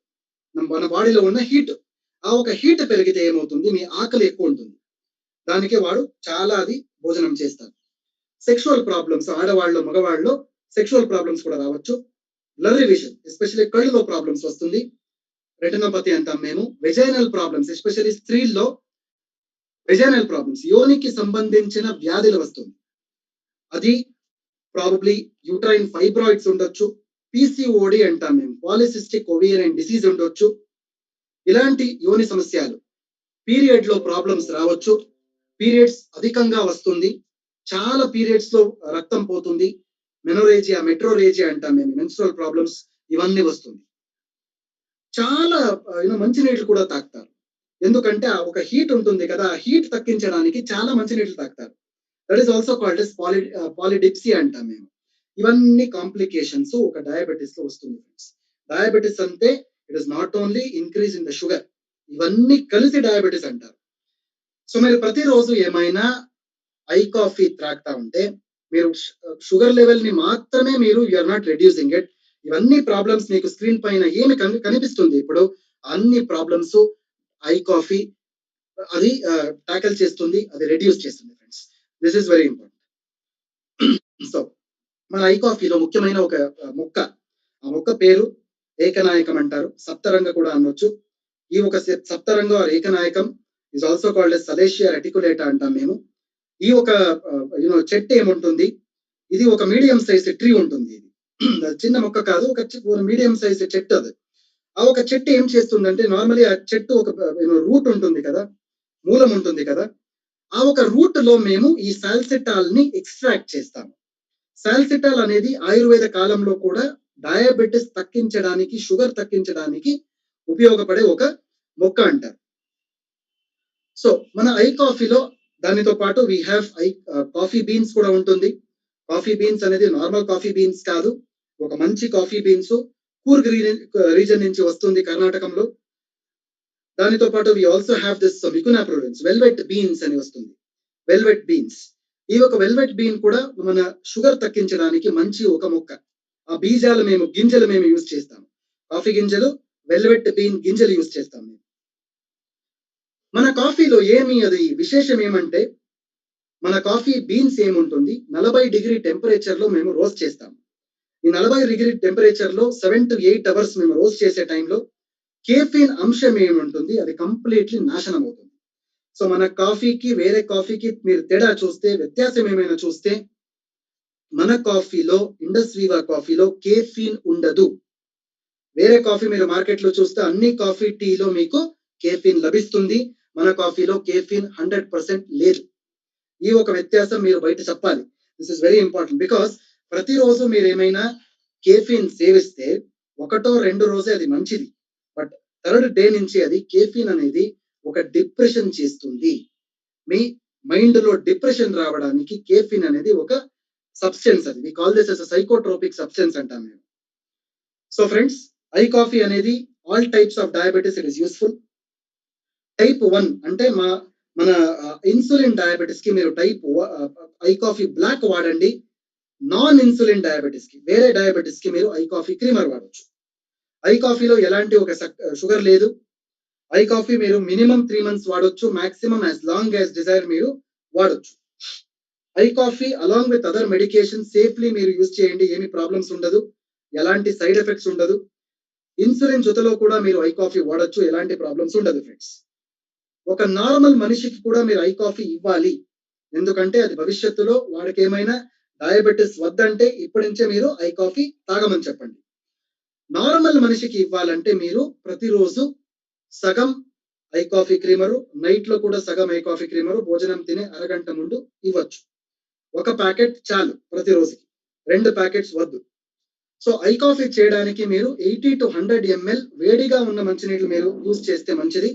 మన బాడీలో ఉన్న హీట్. ఆ ఒక హీట్ పెరిగితే ఏమవుతుంది, మీ ఆకలి ఎక్కువ ఉంటుంది. దానికే వాడు చాలా అది భోజనం చేస్తారు. సెక్షువల్ ప్రాబ్లమ్స్, ఆడవాళ్ళు మగవాళ్ళలో సెక్షువల్ ప్రాబ్లమ్స్ కూడా రావచ్చు. బ్లర్రీ విజన్, ఎస్పెషల్లీ కళ్ళలో ప్రాబ్లమ్స్ వస్తుంది. రెటినోపతి అంటాం మేము. వెజైనల్ ప్రాబ్లమ్స్, ఎస్పెషల్లీ స్త్రీల్లో వెజైనల్ ప్రాబ్లమ్స్, యోనికి సంబంధించిన వ్యాధులు వస్తుంది. అది ప్రాబబ్లీ యూట్రైన్ ఫైబ్రాయిడ్స్ ఉండొచ్చు, పిసిఓడి అంటాం మేము, పాలిసిస్టిక్ ఓవేరియన్ డిసీజ్ ఉండొచ్చు. ఇలాంటి యోని సమస్యలు, పీరియడ్ లో ప్రాబ్లమ్స్ రావచ్చు. పీరియడ్స్ అధికంగా వస్తుంది, చాలా పీరియడ్స్ లో రక్తం పోతుంది, మెనోరేజియా, మెట్రోరేజియా అంటాం మేము, మెన్స్ట్రువల్ ప్రాబ్లమ్స్, ఇవన్నీ వస్తుంది. చాలా మంచినీళ్ళు కూడా తాగుతారు, ఎందుకంటే ఆ ఒక హీట్ ఉంటుంది కదా, ఆ హీట్ తగ్గించడానికి చాలా మంచినీళ్ళు తాగుతారు. That is also called as polydipsia అంటాం మేము. ఇవన్నీ కాంప్లికేషన్స్ ఒక డయాబెటిస్ లో వస్తుంది ఫ్రెండ్స్. డయాబెటిస్ అంటే it is not only increase in the sugar, ఇవన్నీ కలిసి డయాబెటిస్ అంటారు. సో మీరు ప్రతిరోజు ఏమైనా ఐ కాఫీ త్రాగుతా ఉంటే మీరు షుగర్ లెవెల్ ని మాత్రమే మీరు యూఆర్ నాట్ రెడ్యూసింగ్ ఇట్. ఇవన్నీ ప్రాబ్లమ్స్ మీకు స్క్రీన్ పైన ఏమి కనిపిస్తుంది ఇప్పుడు, అన్ని ప్రాబ్లమ్స్ ఐ కాఫీ అది టాకిల్ చేస్తుంది, అది రెడ్యూస్ చేస్తుంది friends. This is very important. So మన ఐ కాఫీలో ముఖ్యమైన ఒక మొక్క, ఆ మొక్క పేరు ఏకనాయకం అంటారు, సప్తరంగ కూడా అనొచ్చు. ఈ ఒక సప్తరంగ ఏకనాయకం ఇస్ ఆల్సో కాల్డ్ ఎస్ సలేషియా రెటికులేటా అంటాం మేము. ఈ ఒక చెట్టు ఏముంటుంది, ఇది ఒక మీడియం సైజ్ ట్రీ ఉంటుంది. ఇది చిన్న మొక్క కాదు, ఒక మీడియం సైజ్ చెట్టు. అది ఆ ఒక చెట్టు ఏం చేస్తుందంటే, నార్మల్లీ ఆ చెట్టు ఒక రూట్ ఉంటుంది కదా, మూలం ఉంటుంది కదా, ఆ ఒక రూట్ లో మేము ఈ సాల్సిటాల్ ని ఎక్స్ట్రాక్ట్ చేస్తాము. సాల్సిటాల్ అనేది ఆయుర్వేద కాలంలో కూడా డయాబెటిస్ తగ్గించడానికి, షుగర్ తగ్గించడానికి ఉపయోగపడే ఒక మొక్క అంటారు. సో మన ఐ కాఫీలో దానితో పాటు వీ హ్యావ్ కాఫీ బీన్స్ కూడా ఉంటుంది. కాఫీ బీన్స్ అనేది నార్మల్ కాఫీ బీన్స్ కాదు, ఒక మంచి కాఫీ బీన్స్ కూర్గ్ రీజన్ నుంచి వస్తుంది కర్ణాటకంలో. దానితో పాటు వి ఆల్సో హ్యావ్ దిస్ వికునా ప్రొడెన్స్ వెల్వెట్ బీన్స్ అని వస్తుంది. వెల్వెట్ బీన్స్, ఈ ఒక వెల్వెట్ బీన్ కూడా మన షుగర్ తగ్గించడానికి మంచి ఒక మొక్క. ఆ బీజాలు గింజలు మేము యూజ్ చేస్తాం. కాఫీ గింజలు, వెల్వెట్ బీన్ గింజలు యూజ్ చేస్తాం మేము. మన కాఫీలో అది విశేషం ఏమంటే, మన కాఫీ బీన్స్ ఏముంటుంది 40 డిగ్రీ టెంపరేచర్ లో మేము రోస్ట్ చేస్తాం. ఈ 40 డిగ్రీ టెంపరేచర్ లో 7 to 8 అవర్స్ మేము రోస్ట్ చేసే టైంలో కేఫీన్ అంశం ఏముంటుంది, అది కంప్లీట్లీ నాశనం అవుతుంది. సో మన కాఫీకి వేరే కాఫీకి మీరు తేడా చూస్తే, వ్యత్యాసం ఏమైనా చూస్తే, మన కాఫీలో, ఇండస్ వీవా కాఫీలో కేఫీన్ ఉండదు. వేరే కాఫీ మీరు మార్కెట్ లో చూస్తే అన్ని కాఫీ టీలో మీకు కేఫీన్ లభిస్తుంది. మన కాఫీలో కేఫీన్ 100% లేదు. ఈ ఒక వ్యత్యాసం మీరు బయట చెప్పాలి. This is very important. Because ప్రతిరోజు మీరు ఏమైనా కేఫీన్ సేవిస్తే 1-2 రోజే అది మంచిది. బట్ 3rd డే నుంచి అది కేఫీన్ అనేది ఒక డిప్రెషన్ చేస్తుంది. మీ మైండ్ లో డిప్రెషన్ రావడానికి కేఫీన్ అనేది ఒక సబ్స్టెన్స్. అది we call this as a psychotropic substance అంటాం మేము. సో ఫ్రెండ్స్, ఐ కాఫీ అనేది all types of diabetes it is useful. Type 1 అంటే మన ఇన్సులిన్ డయాబెటీస్ కి మీరు ఐ కాఫీ బ్లాక్ వాడండి. నాన్ ఇన్సులిన్ డయాబెటీస్ కి, వేరే డయాబెటీస్ కి మీరు ఐ కాఫీ క్రీమర్ వాడచ్చు. ఐ కాఫీలో ఎలాంటి ఒక షుగర్ లేదు. ఐ కాఫీ మీరు మినిమం 3 months వాడొచ్చు, maximum as long as desire మీరు వాడొచ్చు. I coffee along with other medication safely మీరు యూజ్ చేయండి. ఏమి ప్రాబ్లమ్స్ ఉండదు, ఎలాంటి సైడ్ ఎఫెక్ట్స్ ఉండదు. ఇన్సులిన్ జొతలో కూడా మీరు ఐ కాఫీ వాడొచ్చు, ఎలాంటి ప్రాబ్లమ్స్ ఉండదు ఫ్రెండ్స్. ఒక నార్మల్ మనిషికి కూడా మీరు ఐ కాఫీ ఇవ్వాలి. ఎందుకంటే అది భవిష్యత్తులో వాడికి ఏమైనా డయాబెటీస్ వద్దంటే ఇప్పటి నుంచే మీరు ఐ కాఫీ తాగమని చెప్పండి. నార్మల్ మనిషికి ఇవ్వాలంటే మీరు ప్రతిరోజు సగం ఐ కాఫీ క్రీమరు, నైట్ లో కూడా సగం ఐ కాఫీ క్రీమరు, భోజనం తినే అరగంట ముందు ఇవ్వచ్చు. ఒక ప్యాకెట్ చాలు ప్రతిరోజుకి, 2 ప్యాకెట్స్ వద్దు. సో ఐ కాఫీ చేయడానికి మీరు 80 to 100 ml వేడిగా ఉన్న మంచినీళ్ళు మీరు యూజ్ చేస్తే మంచిది.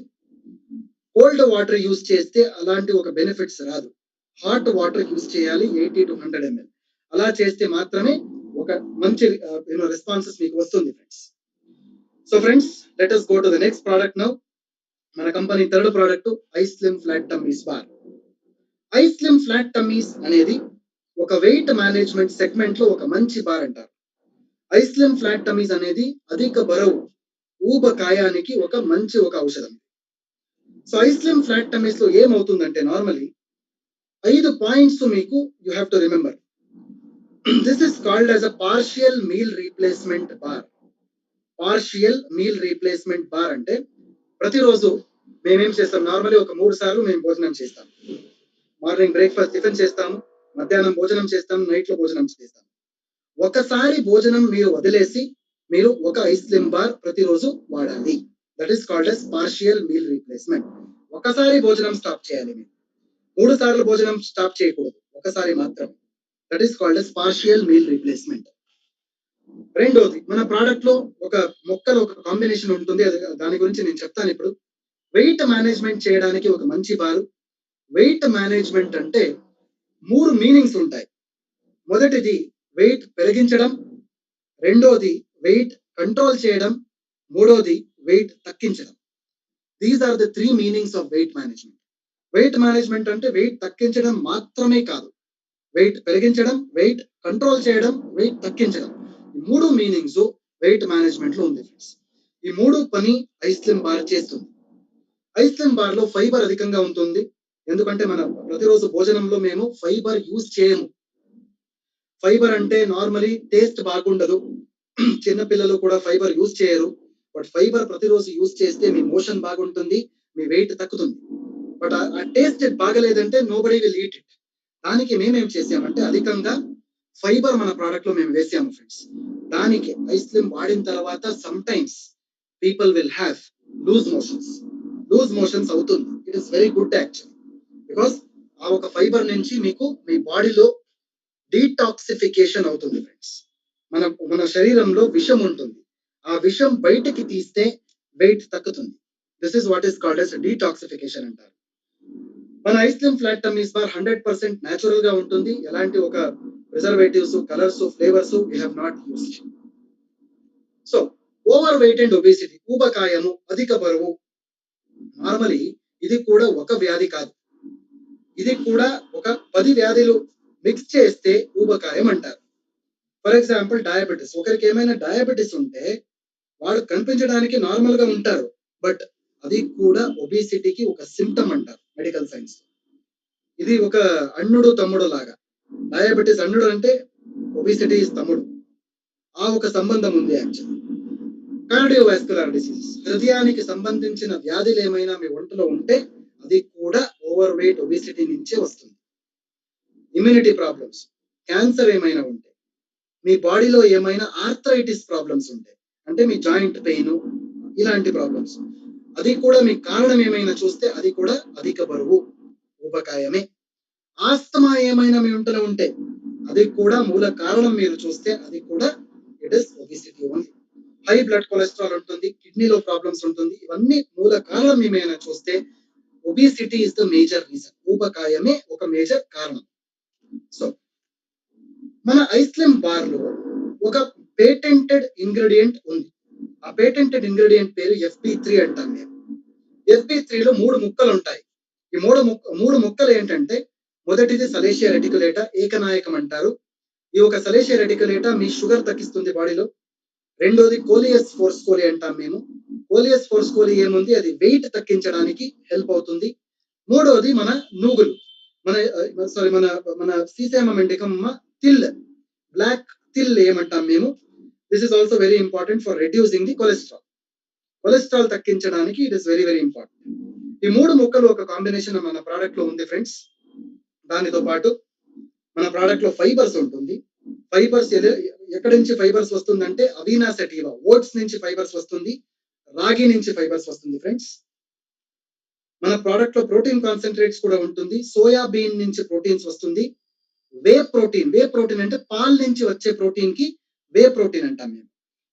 కోల్డ్ వాటర్ యూజ్ చేస్తే అలాంటి ఒక బెనిఫిట్స్ రాదు. హాట్ వాటర్ యూజ్ చేయాలి 80 to 100 ml. అలా చేస్తే మాత్రమే ఒక మంచి రెస్పాన్సెస్ మీకు వస్తుంది friends. So friends, let us go to the next product now. మన company 3rd product iSlim flat tummies bar. ISlim flat tummies అనేది ఒక వెయిట్ మేనేజ్మెంట్ సెగ్మెంట్ లో ఒక మంచి బార్ అంటారు. ఐ స్లిమ్ ఫ్లాట్ టమ్మీస్ అనేది అధిక బరువు ఊబకాయానికి ఒక మంచి ఒక ఔషధం. సో ఐ స్లిమ్ ఫ్లాట్ టమ్మీస్ లో ఏమవుతుందంటే, నార్మలీ 5 పాయింట్స్ మీకు you have to remember. This is called as a partial meal replacement bar. Partial meal replacement bar అంటే ప్రతిరోజు మేమేం చేస్తాం, నార్మల్లీ ఒక 3 సార్లు మేము భోజనం చేస్తాం. మార్నింగ్ బ్రేక్ఫాస్ట్ టిఫిన్ చేస్తాము, మధ్యాహ్నం భోజనం చేస్తాం, నైట్ లో భోజనం చేస్తాం. ఒకసారి భోజనం మీరు వదిలేసి మీరు ఒక ఐ స్లిమ్ బార్ ప్రతిరోజు వాడాలి. That is called as partial meal replacement. ఒకసారి భోజనం స్టాప్ చేయాలి మీరు. 3 సార్లు భోజనం స్టాప్ చేయకూడదు, ఒకసారి మాత్రం. That is called as partial meal replacement. రెండోది, మన ప్రోడక్ట్ లో ఒక మొక్కల ఒక కాంబినేషన్ ఉంటుంది, దాని గురించి నేను చెప్తాను ఇప్పుడు. వెయిట్ మేనేజ్మెంట్ చేయడానికి ఒక మంచి బారు. వెయిట్ మేనేజ్మెంట్ అంటే 3 మీనింగ్స్ ఉంటాయి. మొదటిది వెయిట్ పెరిగించడం, రెండోది వెయిట్ కంట్రోల్ చేయడం, మూడోది వెయిట్ తగ్గించడం. These are the 3 meanings of weight management. Weight management అంటే వెయిట్ తగ్గించడం మాత్రమే కాదు, వెయిట్ పెరిగించడం, వెయిట్ కంట్రోల్ చేయడం, వెయిట్ తగ్గించడం. ఈ 3 మీనింగ్స్ వెయిట్ మేనేజ్మెంట్ లో ఉంది ఫ్రెండ్స్. ఈ 3 పని ఐ స్లిమ్ బార్ చేస్తుంది. ఐ స్లిమ్ బార్ లో ఫైబర్ అధికంగా ఉంటుంది. ఎందుకంటే మన ప్రతిరోజు భోజనంలో మేము ఫైబర్ యూజ్ చేయము. ఫైబర్ అంటే నార్మలీ టేస్ట్ బాగుండదు, చిన్నపిల్లలు కూడా ఫైబర్ యూజ్ చేయరు. బట్ ఫైబర్ ప్రతిరోజు యూజ్ చేస్తే మీ మోషన్ బాగుంటుంది, మీ వెయిట్ తగ్గుతుంది. బట్ ఆ టేస్ట్ బాగలేదంటే నోబడీ విల్ ఈట్ ఇట్. దానికి మేమేం చేసామంటే అధికంగా ఫైబర్ మన ప్రోడక్ట్ లో మేము వేసాము ఫ్రెండ్స్. దానికి ఐ స్లిమ్ వాడిన తర్వాత some times people will have loose motions అవుతుంది. It is very good actually, because ఆ ఒక ఫైబర్ నుంచి మీకు మీ బాడీలో డీటాక్సిఫికేషన్ అవుతుంది ఫ్రెండ్స్. మన శరీరంలో విషం ఉంటుంది, ఆ విషం బయటికి తీస్తే వెయిట్ తగ్గుతుంది. This is what is called as detoxification అంటారు. మన iSlim flat tummies bar 100% natural గా ఉంటుంది. ఎలాంటి ఒక preservatives, colours, flavours we have not used. So overweight and obesity, ఊబకాయము, అధిక బరువు, నార్మలీ ఇది కూడా ఒక వ్యాధి కాదు, ఇది కూడా ఒక 10 వ్యాధులు మిక్స్ చేస్తే ఊబకాయం అంటారు. ఫర్ ఎగ్జాంపుల్ డయాబెటిస్, ఒకరికి ఏమైనా డయాబెటిస్ ఉంటే వాళ్ళు కనిపించడానికి నార్మల్ గా ఉంటారు, బట్ అది కూడా ఒబిసిటీకి ఒక సిమ్టమ్ అంటారు మెడికల్ సైన్స్. ఇది ఒక అన్నుడు తమ్ముడు లాగా. డయాబెటిస్ అన్నుడు అంటే ఒబిసిటీ ఇస్ తమ్ముడు. ఆ ఒక సంబంధం ఉంది యాక్చువల్లీ. కార్డియోవాస్కులర్ డిసీజ్, హృదయానికి సంబంధించిన వ్యాధులు ఏమైనా మీ ఒంట్లో ఉంటే అది కూడా ఓవర్ వెయిట్ ఒబిసిటీ నుంచే వస్తుంది. ఇమ్యూనిటీ ప్రాబ్లమ్స్, క్యాన్సర్ ఏమైనా ఉంటే, మీ బాడీలో ఏమైనా ఆర్థరైటిస్ ప్రాబ్లమ్స్ ఉంటే, అంటే మీ జాయింట్ పెయిన్ ఇలాంటి ప్రాబ్లమ్స్, అది కూడా మీ కారణం ఏమైనా చూస్తే అది కూడా అధిక బరువు, ఊబకాయమే. ఆస్తమా ఏమైనా మీ ఒంట్లో ఉంటే అది కూడా మూల కారణం మీరు చూస్తే అది కూడా it is obesity only. High blood cholesterol ఉంటుంది, కిడ్నీలో ప్రాబ్లమ్స్ ఉంటుంది, ఇవన్నీ మూల కారణం ఏమైనా చూస్తే obesity is the major reason. ఊబకాయమే ఒక మేజర్ కారణం. సో మన ఐస్లిమ్ బార్ లో ఒక పేటెంటెడ్ ఇంగ్రీడియంట్ ఉంది. ఆ పేటెంటెడ్ ఇంగ్రీడియంట్ పేరు FB3 అంటాం మేము. FB3 లో 3 ముక్కలు ఉంటాయి. ఈ మూడు ముక్కలు ఏంటంటే, మొదటిది సలేషియా రెటికులేటా, ఏకనాయకం అంటారు. ఈ ఒక సలేషియా రెటికులేటా మీ షుగర్ తగ్గిస్తుంది బాడీలో. రెండోది కోలియస్ ఫోర్స్కోలి అంటాం మేము. కోలియస్ ఫోర్స్కోలి ఏముంది, అది వెయిట్ తగ్గించడానికి హెల్ప్ అవుతుంది. మూడోది మన నూగులు, మన సీసేమ మెండికమ్మ తిల్, బ్లాక్ తిల్ ఏమంటాం మేము. This is also very important for reducing the cholesterol. Cholesterol తగ్గించడానికి it is very very important. ఈ 3 ముక్కలు ఒక కాంబినేషన్ మన ప్రోడక్ట్ లో ఉంది ఫ్రెండ్స్. దానితో పాటు మన ప్రోడక్ట్ లో ఫైబర్స్ ఉంటుంది. ఫైబర్స్ ఎక్కడి నుంచి ఫైబర్స్ వస్తుందంటే, అవీనా సెటివా, ఓట్స్ నుంచి ఫైబర్స్ వస్తుంది, రాగి నుంచి ఫైబర్స్ వస్తుంది ఫ్రెండ్స్. మన ప్రోడక్ట్ లో ప్రోటీన్ కాన్సన్ట్రేట్స్ కూడా ఉంటుంది. సోయా బీన్ నుంచి ప్రోటీన్స్ వస్తుంది. వే ప్రోటీన్ అంటే పాల్ నుంచి వచ్చే ప్రోటీన్ కి వే ప్రోటీన్ అంటాం మేము.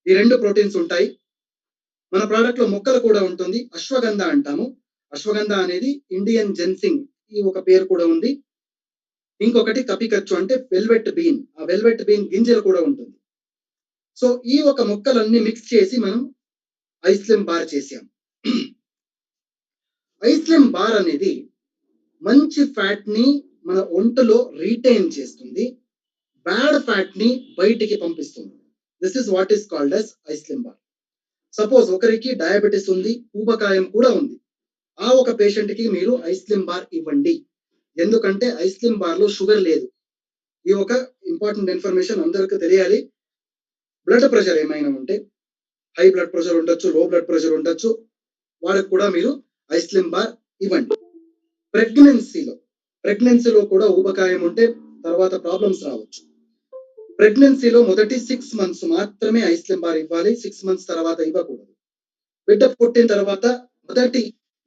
ఈ 2 ప్రోటీన్స్ ఉంటాయి. మన ప్రోడక్ట్ లో మొక్కలు కూడా ఉంటుంది. అశ్వగంధ అంటాము. అశ్వగంధ అనేది ఇండియన్ జెన్సింగ్, ఈ ఒక పేరు కూడా ఉంది. ఇంకొకటి కపికచ్చు అంటే వెల్వెట్ బీన్, ఆ వెల్వెట్ బీన్ గింజలు కూడా ఉంటుంది. సో ఈ ఒక మొక్కలన్నీ మిక్స్ చేసి మనం ఐస్లిమ్ బార్ చేసాం. ఐస్లిమ్ బార్ అనేది మంచి ఫ్యాట్ ని మన ఒంటలో రీటైన్ చేస్తుంది, బ్యాడ్ ఫ్యాట్ ని బయటికి పంపిస్తుంది. This is what is called as iSlim bar. Suppose ఒకరికి డయాబెటిస్ ఉంది, ఊబకాయం కూడా ఉంది, ఆ ఒక పేషెంట్ కి మీరు ఐస్లిమ్ బార్ ఇవ్వండి. ఎందుకంటే ఐస్లిమ్ బార్ లో షుగర్ లేదు. ఈ ఒక ఇంపార్టెంట్ ఇన్ఫర్మేషన్ అందరికీ తెలియాలి. బ్లడ్ ప్రెషర్ ఏమైనా ఉంటే, హై బ్లడ్ ప్రెషర్ ఉండొచ్చు, లో బ్లడ్ ప్రెషర్ ఉండొచ్చు, వాళ్ళకి కూడా మీరు ఐస్లిమ్ బార్ ఇవ్వండి. ప్రెగ్నెన్సీలో కూడా ఊబకాయం ఉంటే తర్వాత ప్రాబ్లమ్స్ రావచ్చు. ప్రెగ్నెన్సీలో మొదటి 6 months మాత్రమే ఐస్లిమ్ బార్ ఇవ్వాలి, 6 months తర్వాత ఇవ్వకూడదు. బిడ్డ పుట్టిన తర్వాత మొదటి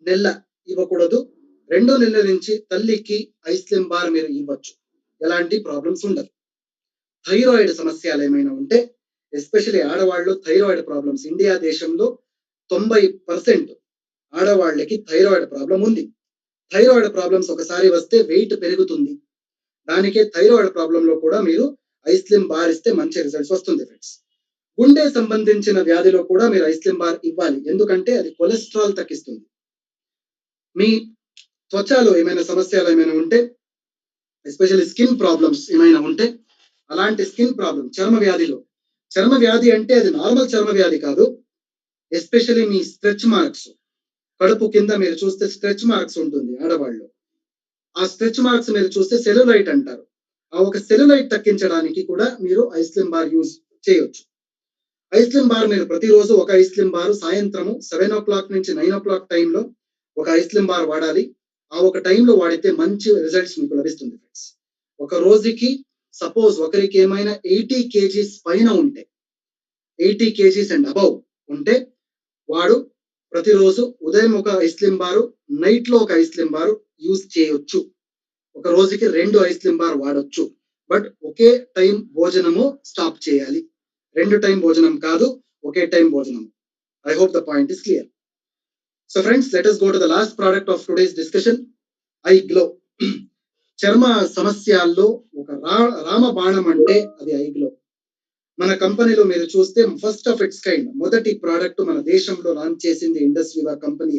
నెల ఇవ్వకూడదు, 2వ నెల నుంచి తల్లికి ఐస్లిమ్ బార్ మీరు ఇవ్వచ్చు, ఎలాంటి ప్రాబ్లమ్స్ ఉండదు. థైరాయిడ్ సమస్యలు ఏమైనా ఉంటే, ఎస్పెషల్లీ ఆడవాళ్ళు థైరాయిడ్ ప్రాబ్లమ్స్, ఇండియా దేశంలో 90% ఆడవాళ్ళకి థైరాయిడ్ ప్రాబ్లం ఉంది. థైరాయిడ్ ప్రాబ్లమ్స్ ఒకసారి వస్తే వెయిట్ పెరుగుతుంది. దానికే థైరాయిడ్ ప్రాబ్లం లో కూడా మీరు ఐస్లిమ్ బార్ ఇస్తే మంచి రిజల్ట్స్ వస్తుంది ఫ్రెండ్స్. గుండె సంబంధించిన వ్యాధిలో కూడా మీరు ఐస్లిమ్ బార్ ఇవ్వాలి, ఎందుకంటే అది కొలెస్ట్రాల్ తగ్గిస్తుంది. మీ త్వచలో ఏమైనా సమస్యలు ఏమైనా ఉంటే, ఎస్పెషల్లీ స్కిన్ ప్రాబ్లమ్స్ ఏమైనా ఉంటే, అలాంటి స్కిన్ ప్రాబ్లమ్, చర్మ వ్యాధి అంటే అది నార్మల్ చర్మ వ్యాధి కాదు. ఎస్పెషల్లీ మీ స్ట్రెచ్ మార్క్స్, కడుపు కింద మీరు చూస్తే స్ట్రెచ్ మార్క్స్ ఉంటుంది ఆడవాళ్ళు, ఆ స్ట్రెచ్ మార్క్స్ మీరు చూస్తే సెల్యులైట్ అంటారు. ఆ ఒక సెల్యులైట్ తగ్గించడానికి కూడా మీరు ఐస్లిమ్ బార్ యూజ్ చేయొచ్చు. ఐస్లిమ్ బార్ మీరు ప్రతిరోజు ఒక ఐస్లిమ్ బార్ సాయంత్రము 7 o'clock నుంచి 9 o'clock టైంలో ఒక ఐస్లిమ్ బార్ వాడాలి. ఆ ఒక టైంలో వాడితే మంచి రిజల్ట్స్ మీకు లభిస్తుంది ఫ్రెండ్స్. ఒక రోజుకి సపోజ్ ఒకరికి ఏమైనా 80 kgs పైన ఉంటే, 80 kgs అండ్ అబౌవ్ ఉంటే, వాడు ప్రతిరోజు ఉదయం ఒక ఐస్లిమ్ బారు, నైట్ లో ఒక ఐస్లిమ్ బారు యూజ్ చేయొచ్చు. ఒక రోజుకి 2 ఐస్లిమ్ బార్ వాడొచ్చు. బట్ ఒకే టైం భోజనము స్టాప్ చేయాలి. 2 టైం భోజనం కాదు, ఒకే టైం భోజనం. I hope the point is clear. So friends, let us go to the last product of today's discussion, I glow. చర్మ సమస్యల్లో ఒక రామబాణం అంటే అది ఐ గ్లో. మన కంపెనీలో మీరు చూస్తే ఫస్ట్ ఆఫ్ ఇట్స్ కైండ్, మొదటి ప్రోడక్ట్ మన దేశంలో లాంచ్ చేసింది ఇండస్వివా కంపెనీ.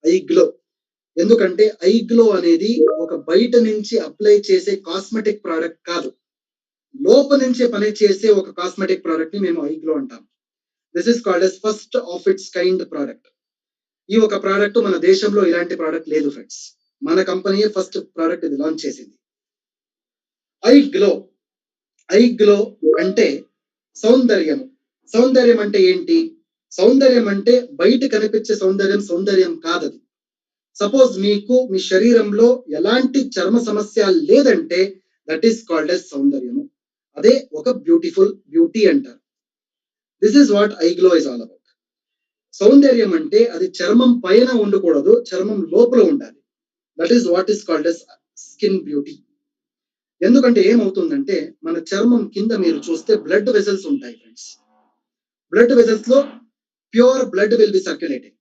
I glow. ఎందుకంటే ఐ గ్లో అనేది ఒక బయట నుంచి అప్లై చేసే కాస్మెటిక్ ప్రోడక్ట్ కాదు, లోపల నుంచే పని చేసే ఒక కాస్మెటిక్ ప్రోడక్ట్ ని మేము ఐ గ్లో అంటాం. This is called yes first of it's kind product. ఈ ఒక ప్రోడక్ట్ మన దేశంలో ఇలాంటి ప్రోడక్ట్ లేదు ఫ్రెండ్స్. మన కంపెనీ ఫస్ట్ ప్రోడక్ట్ ఇది లాంచ్ చేసింది. I glow. ఐ గ్లో అంటే సౌందర్యం. సౌందర్యం అంటే ఏంటి? సౌందర్యం అంటే బయట కనిపించే సౌందర్యం సౌందర్యం కాదది. సపోజ్ మీకు మీ శరీరంలో ఎలాంటి చర్మ సమస్య లేదంటే దట్ ఈస్ కాల్డ్ ఎస్ సౌందర్యము. అదే ఒక బ్యూటిఫుల్ బ్యూటీ అంటారు. This is what iGlow is all about. సౌందర్యం అంటే అది చర్మం పైన ఉండకూడదు, చర్మం లోపల ఉండాలి. That is what is called as skin beauty. ఎందుకంటే ఏమవుతుందంటే మన చర్మం కింద మీరు చూస్తే బ్లడ్ వెసల్స్ ఉంటాయి ఫ్రెండ్స్. బ్లడ్ వెసల్స్ లో pure blood will be circulating.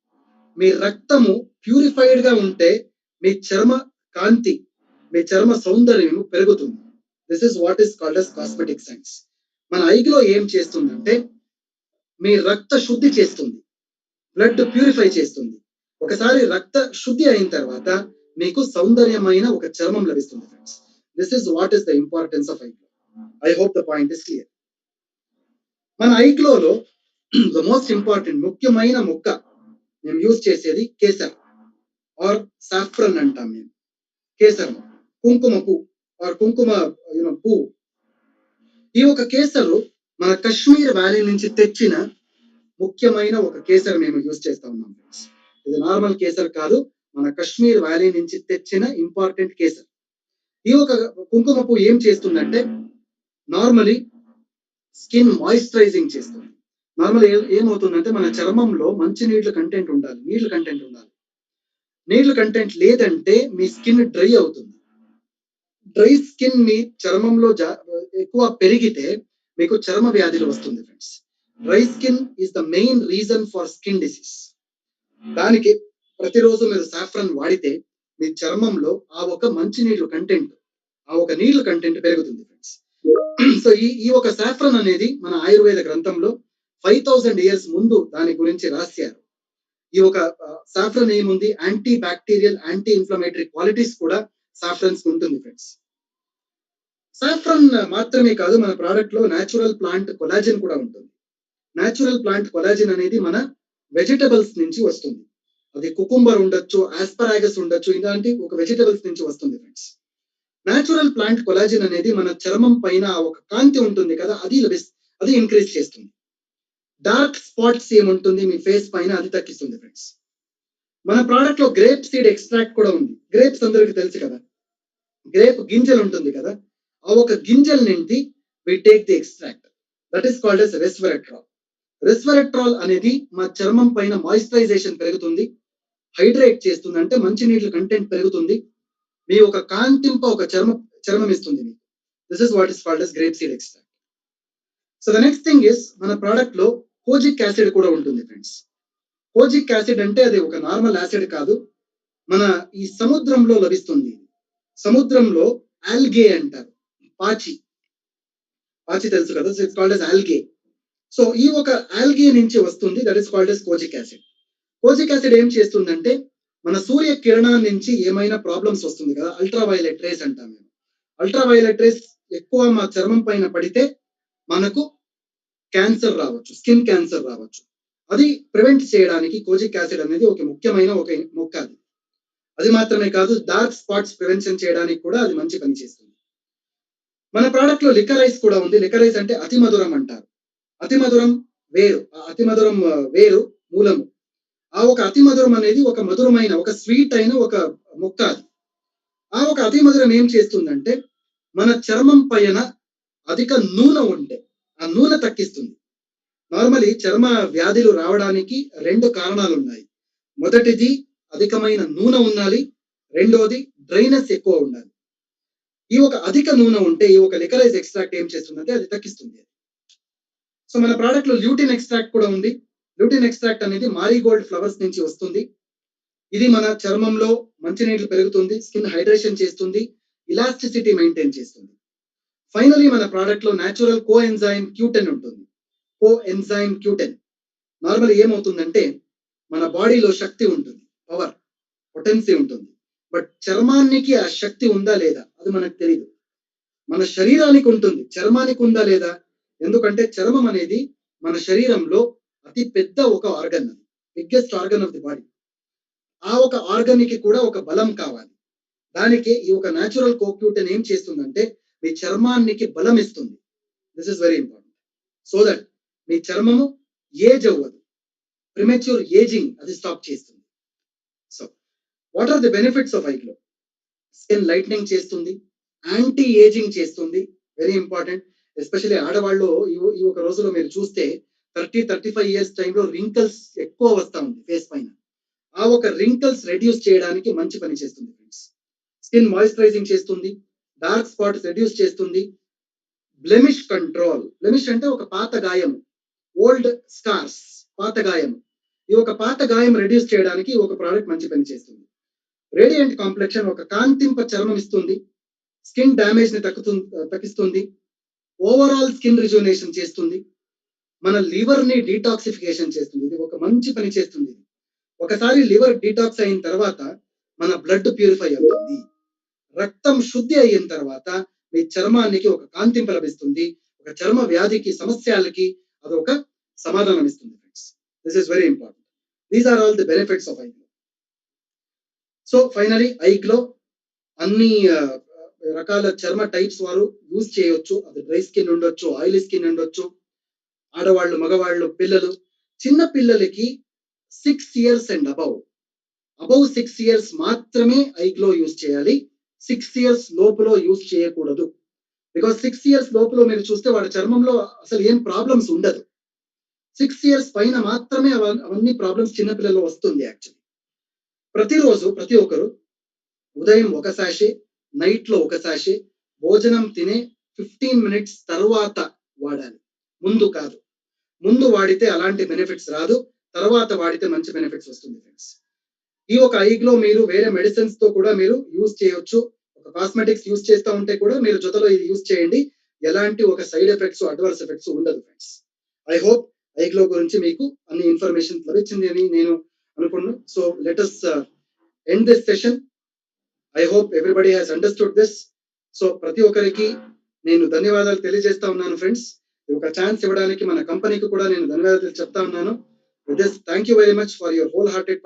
మీ రక్తము ప్యూరిఫైడ్ గా ఉంటే మీ చర్మ కాంతి, మీ చర్మ సౌందర్యం పెరుగుతుంది. This is what is called yes cosmetic science. మన ఐగ్లో ఏం చేస్తుందంటే మీ రక్త శుద్ధి చేస్తుంది, బ్లడ్ ప్యూరిఫై చేస్తుంది. ఒకసారి రక్త శుద్ధి అయిన తర్వాత మీకు సౌందర్యమైన ఒక చర్మం లభిస్తుంది friends. This is what is the importance of ఐగ్లో. I hope the point is clear. మన ఐగ్లోలో ద మోస్ట్ ఇంపార్టెంట్ ముఖ్యమైన మొక్క మేము యూజ్ చేసేది కేసర్ ఆర్ సాఫ్రన్ అంటాం మేము. కేసర్, కుంకుమ పువ్వు ఆర్ కుంకుమ పువ్వు. ఈ ఒక కేసరు మన కశ్మీర్ వ్యాలీ నుంచి తెచ్చిన ముఖ్యమైన ఒక కేసర్ మేము యూజ్ చేస్తా ఉన్నాం ఫ్రెండ్స్. ఇది నార్మల్ కేసర్ కాదు, మన కశ్మీర్ వ్యాలీ నుంచి తెచ్చిన ఇంపార్టెంట్ కేసర్. ఈ ఒక కుంకుమ పువ్వు ఏం చేస్తుందంటే నార్మలీ స్కిన్ మాయిశ్చరైజింగ్ చేస్తుంది. నార్మల్ ఏమవుతుందంటే మన చర్మంలో మంచి నీళ్ళ కంటెంట్ ఉండాలి, నీళ్ళ కంటెంట్ ఉండాలి. నీళ్ళ కంటెంట్ లేదంటే మీ స్కిన్ డ్రై అవుతుంది. డ్రై స్కిన్ మీ చర్మంలో ఎక్కువ పెరిగితే మీకు చర్మ వ్యాధులు వస్తుంది friends. Dry skin is the main reason for skin disease. దానికి ప్రతిరోజు మీరు సాఫ్రన్ వాడితే మీ చర్మంలో ఆ ఒక మంచి నీళ్ళ కంటెంట్, ఆ ఒక నీళ్ళ కంటెంట్ పెరుగుతుంది ఫ్రెండ్స్. సో ఈ ఒక సాఫ్రన్ అనేది మన ఆయుర్వేద గ్రంథంలో 5000 years ముందు దాని గురించి రాశారు. ఈ ఒక సాఫ్రన్ ఏముంది, anti bacterial, anti inflammatory qualities కూడా సాఫ్రన్స్ ఉంటుంది ఫ్రెండ్స్. సాఫ్రన్ మాత్రమే కాదు, మన ప్రోడక్ట్ లో న్యాచురల్ ప్లాంట్ కొలాజిన్ కూడా ఉంటుంది. న్యాచురల్ ప్లాంట్ కొలాజిన్ అనేది మన వెజిటబుల్స్ నుంచి వస్తుంది. అది కుకుంబర్ ఉండొచ్చు, ఆస్పరాగస్ ఉండొచ్చు, ఇలాంటి ఒక వెజిటబుల్స్ నుంచి వస్తుంది ఫ్రెండ్స్. న్యాచురల్ ప్లాంట్ కొలాజిన్ అనేది మన చర్మం పైన ఒక కాంతి ఉంటుంది కదా, అది ఇంక్రీజ్ చేస్తుంది. డార్క్ స్పాట్స్ ఏముంటుంది మీ ఫేస్ పైన, అది తగ్గిస్తుంది ఫ్రెండ్స్. మన ప్రోడక్ట్ లో గ్రేప్ సీడ్ ఎక్స్ట్రాక్ట్ కూడా ఉంది. గ్రేప్స్ అందరికి తెలుసు కదా, గ్రేప్ గింజలు ఉంటుంది కదా, ఆ ఒక గింజల నుండి we take the extract. That is called as resveratrol. Resveratrol అనేది మా చర్మం పైన మాయిశ్చరైజేషన్ పెరుగుతుంది, హైడ్రేట్ చేస్తుంది, అంటే మంచి నీళ్ళ కంటెంట్ పెరుగుతుంది, మీ ఒక కాంతింప ఒక చర్మం ఇస్తుంది మీకు. This is what is called yes grape seed extract. So the next thing is మన ప్రోడక్ట్ లో కోజిక్ యాసిడ్ కూడా ఉంటుంది ఫ్రెండ్స్. కోజిక్ యాసిడ్ అంటే అది ఒక నార్మల్ యాసిడ్ కాదు, మన ఈ సముద్రంలో లభిస్తుంది. సముద్రంలో ఆల్గే అంటారు, పాచి తెలుసు కదా, so it's called as algae. So ఈ ఒక ఆల్గే నుంచి వస్తుంది, that is called yes kojic acid. Kojic acid ఏం చేస్తుందంటే మన సూర్య కిరణాల నుంచి ఏమైనా ప్రాబ్లమ్స్ వస్తుంది కదా, అల్ట్రావైలెట్ రేస్ అంటాం మేము. అల్ట్రావైలెట్ రేస్ ఎక్కువ మా చర్మం పైన పడితే మనకు క్యాన్సర్ రావచ్చు, స్కిన్ క్యాన్సర్ రావచ్చు. అది ప్రివెంట్ చేయడానికి కోజిక్ యాసిడ్ అనేది ఒక ముఖ్యమైన ఒక మొక్క. అది మాత్రమే కాదు, డార్క్ స్పాట్స్ ప్రివెన్షన్ చేయడానికి కూడా అది మంచి పని చేస్తుంది. మన ప్రోడక్ట్ లో లికరైస్ కూడా ఉంది. లికరైస్ అంటే అతి మధురం అంటారు. అతి మధురం వేరు, అతి మధురం వేరు మూలము. ఆ ఒక అతి మధురం అనేది ఒక మధురమైన ఒక స్వీట్ అయిన ఒక మొక్క. అది ఆ ఒక అతి మధురం ఏం చేస్తుందంటే మన చర్మం పైన అధిక నూనె ఉంటే ఆ నూనె తగ్గిస్తుంది. నార్మలీ చర్మ వ్యాధులు రావడానికి 2 కారణాలు ఉన్నాయి. మొదటిది అధికమైన నూనె ఉండాలి, రెండోది డ్రైనెస్ ఎక్కువ ఉండాలి. ఈ ఒక అధిక నూనె ఉంటే ఈ ఒక లికరైజ్ ఎక్స్ట్రాక్ట్ ఏం చేస్తుందంటే అది తగ్గిస్తుంది. సో మన ప్రోడక్ట్ లో ల్యూటిన్ ఎక్స్ట్రాక్ట్ కూడా ఉంది. ల్యూటిన్ ఎక్స్ట్రాక్ట్ అనేది మారీగోల్డ్ ఫ్లవర్స్ నుంచి వస్తుంది. ఇది మన చర్మంలో మంచినీళ్ళు పెరుగుతుంది, స్కిన్ హైడ్రేషన్ చేస్తుంది, ఇలాస్టిసిటీ మెయింటైన్ చేస్తుంది. ఫైనలీ మన ప్రోడక్ట్ లో న్యాచురల్ కోఎన్జైమ్ క్యూటెన్ ఉంటుంది. కోఎన్జైమ్ క్యూటెన్ నార్మల్ ఏమవుతుందంటే మన బాడీలో శక్తి ఉంటుంది, పవర్. పొటెన్సీ ఉంటుంది. బట్ చర్మానికి ఆ శక్తి ఉందా లేదా అది మనకు తెలియదు. మన శరీరానికి ఉంటుంది, చర్మానికి ఉందా లేదా? ఎందుకంటే చర్మం అనేది మన శరీరంలో అతి పెద్ద ఒక organ, biggest organ of the body. ఆ ఒక ఆర్గన్ కి కూడా ఒక బలం కావాలి. దానికి ఈ ఒక న్యాచురల్ కోక్యూటన్ ఏం చేస్తుందంటే మీ చర్మానికి బలం ఇస్తుంది. This is very important. So that మీ చర్మము ఏజ్ అవ్వదు, ప్రిమెచ్యూర్ ఏజింగ్ అది స్టాప్ చేస్తుంది. So what are the benefits of iGlow? Skin lightening చేస్తుంది, యాంటీ ఏజింగ్ చేస్తుంది, వెరీ ఇంపార్టెంట్. ఎస్పెషల్లీ ఆడవాళ్ళు ఈ ఒక రోజులో మీరు చూస్తే 30-35 ఇయర్స్ టైంలో రింకల్స్ ఎక్కువ వస్తా ఉంది ఫేస్ పైన. ఆ ఒక రింకల్స్ రెడ్యూస్ చేయడానికి మంచి పని చేస్తుంది ఫ్రెండ్స్. స్కిన్ మాయిశ్చరైజింగ్ చేస్తుంది, డార్క్ స్పాట్స్ రెడ్యూస్ చేస్తుంది, బ్లెమిష్ కంట్రోల్. బ్లెమిష్ అంటే ఒక పాత గాయం, ఓల్డ్ స్కార్స్, పాత గాయం. ఈ ఒక పాత గాయం రెడ్యూస్ చేయడానికి ఒక ప్రోడక్ట్ మంచి పని చేస్తుంది. రేడియంట్ కాంప్లెక్షన్, ఒక కాంతింప చర్మం ఇస్తుంది, స్కిన్ డ్యామేజ్ ని తగ్గిస్తుంది, ఓవరాల్ స్కిన్ రిజువనేషన్ చేస్తుంది, మన లివర్ ని డీటాక్సిఫికేషన్ చేస్తుంది. ఇది ఒక మంచి పని చేస్తుంది. ఒకసారి లివర్ డీటాక్స్ అయిన తర్వాత మన బ్లడ్ ప్యూరిఫై అవుతుంది. రక్తం శుద్ధి అయిన తర్వాత మీ చర్మానికి ఒక కాంతింపు లభిస్తుంది. ఒక చర్మ వ్యాధికి, సమస్యలకి అది ఒక సమాధానం ఇస్తుంది friends. This is very important. These are all the benefits of iGlow. So finally iGlow అన్ని రకాల చర్మ టైప్స్ వారు యూజ్ చేయొచ్చు. అది డ్రై స్కిన్ ఉండొచ్చు, ఆయిలీ స్కిన్ ఉండొచ్చు, ఆడవాళ్ళు, మగవాళ్ళు, పిల్లలు. చిన్న పిల్లలకి 6 ఇయర్స్ అండ్ అబౌవ్ 6 ఇయర్స్ మాత్రమే ఐగ్లో యూజ్ చేయాలి. 6 ఇయర్స్ లోపల యూజ్ చేయకూడదు. బికాస్ 6 ఇయర్స్ లోపల మీరు చూస్తే వాడి చర్మంలో అసలు ఏం ప్రాబ్లమ్స్ ఉండదు. 6 ఇయర్స్ పైన మాత్రమే అవన్నీ ప్రాబ్లమ్స్ చిన్నపిల్లల్లో వస్తుంది. యాక్చువల్లీ ప్రతిరోజు ప్రతి ఒక్కరు ఉదయం ఒక సాషే, నైట్ లో ఒక సాషే, భోజనం తినే 15 మినిట్స్ తర్వాత వాడాలి, ముందు కాదు. ముందు వాడితే అలాంటి బెనిఫిట్స్ రాదు, తర్వాత వాడితే మంచి బెనిఫిట్స్ వస్తుంది ఫ్రెండ్స్. ఈ ఒక ఐగ్లో మీరు వేరే మెడిసిన్స్ తో కూడా మీరు యూజ్ చేయొచ్చు. ఒక కాస్మెటిక్స్ యూజ్ చేస్తూ ఉంటే కూడా మీరు జొతలో ఇది యూజ్ చేయండి. ఎలాంటి ఒక సైడ్ ఎఫెక్ట్స్, అడ్వర్స్ ఎఫెక్ట్స్ ఉండదు ఫ్రెండ్స్. ఐ హోప్ ఐగ్లో గురించి మీకు అన్ని ఇన్ఫర్మేషన్ లభించింది అని నేను అనుకున్నాను. So let us end this session. I hope everybody has understood this. So ప్రతి ఒక్కరికి నేను ధన్యవాదాలు తెలియజేస్తా ఉన్నాను ఫ్రెండ్స్. ఒక ఛాన్స్ ఇవ్వడానికి మన కంపెనీకి కూడా నేను ధన్యవాదాలు చెప్తా ఉన్నాను. With this, thank you very much for your wholehearted participation.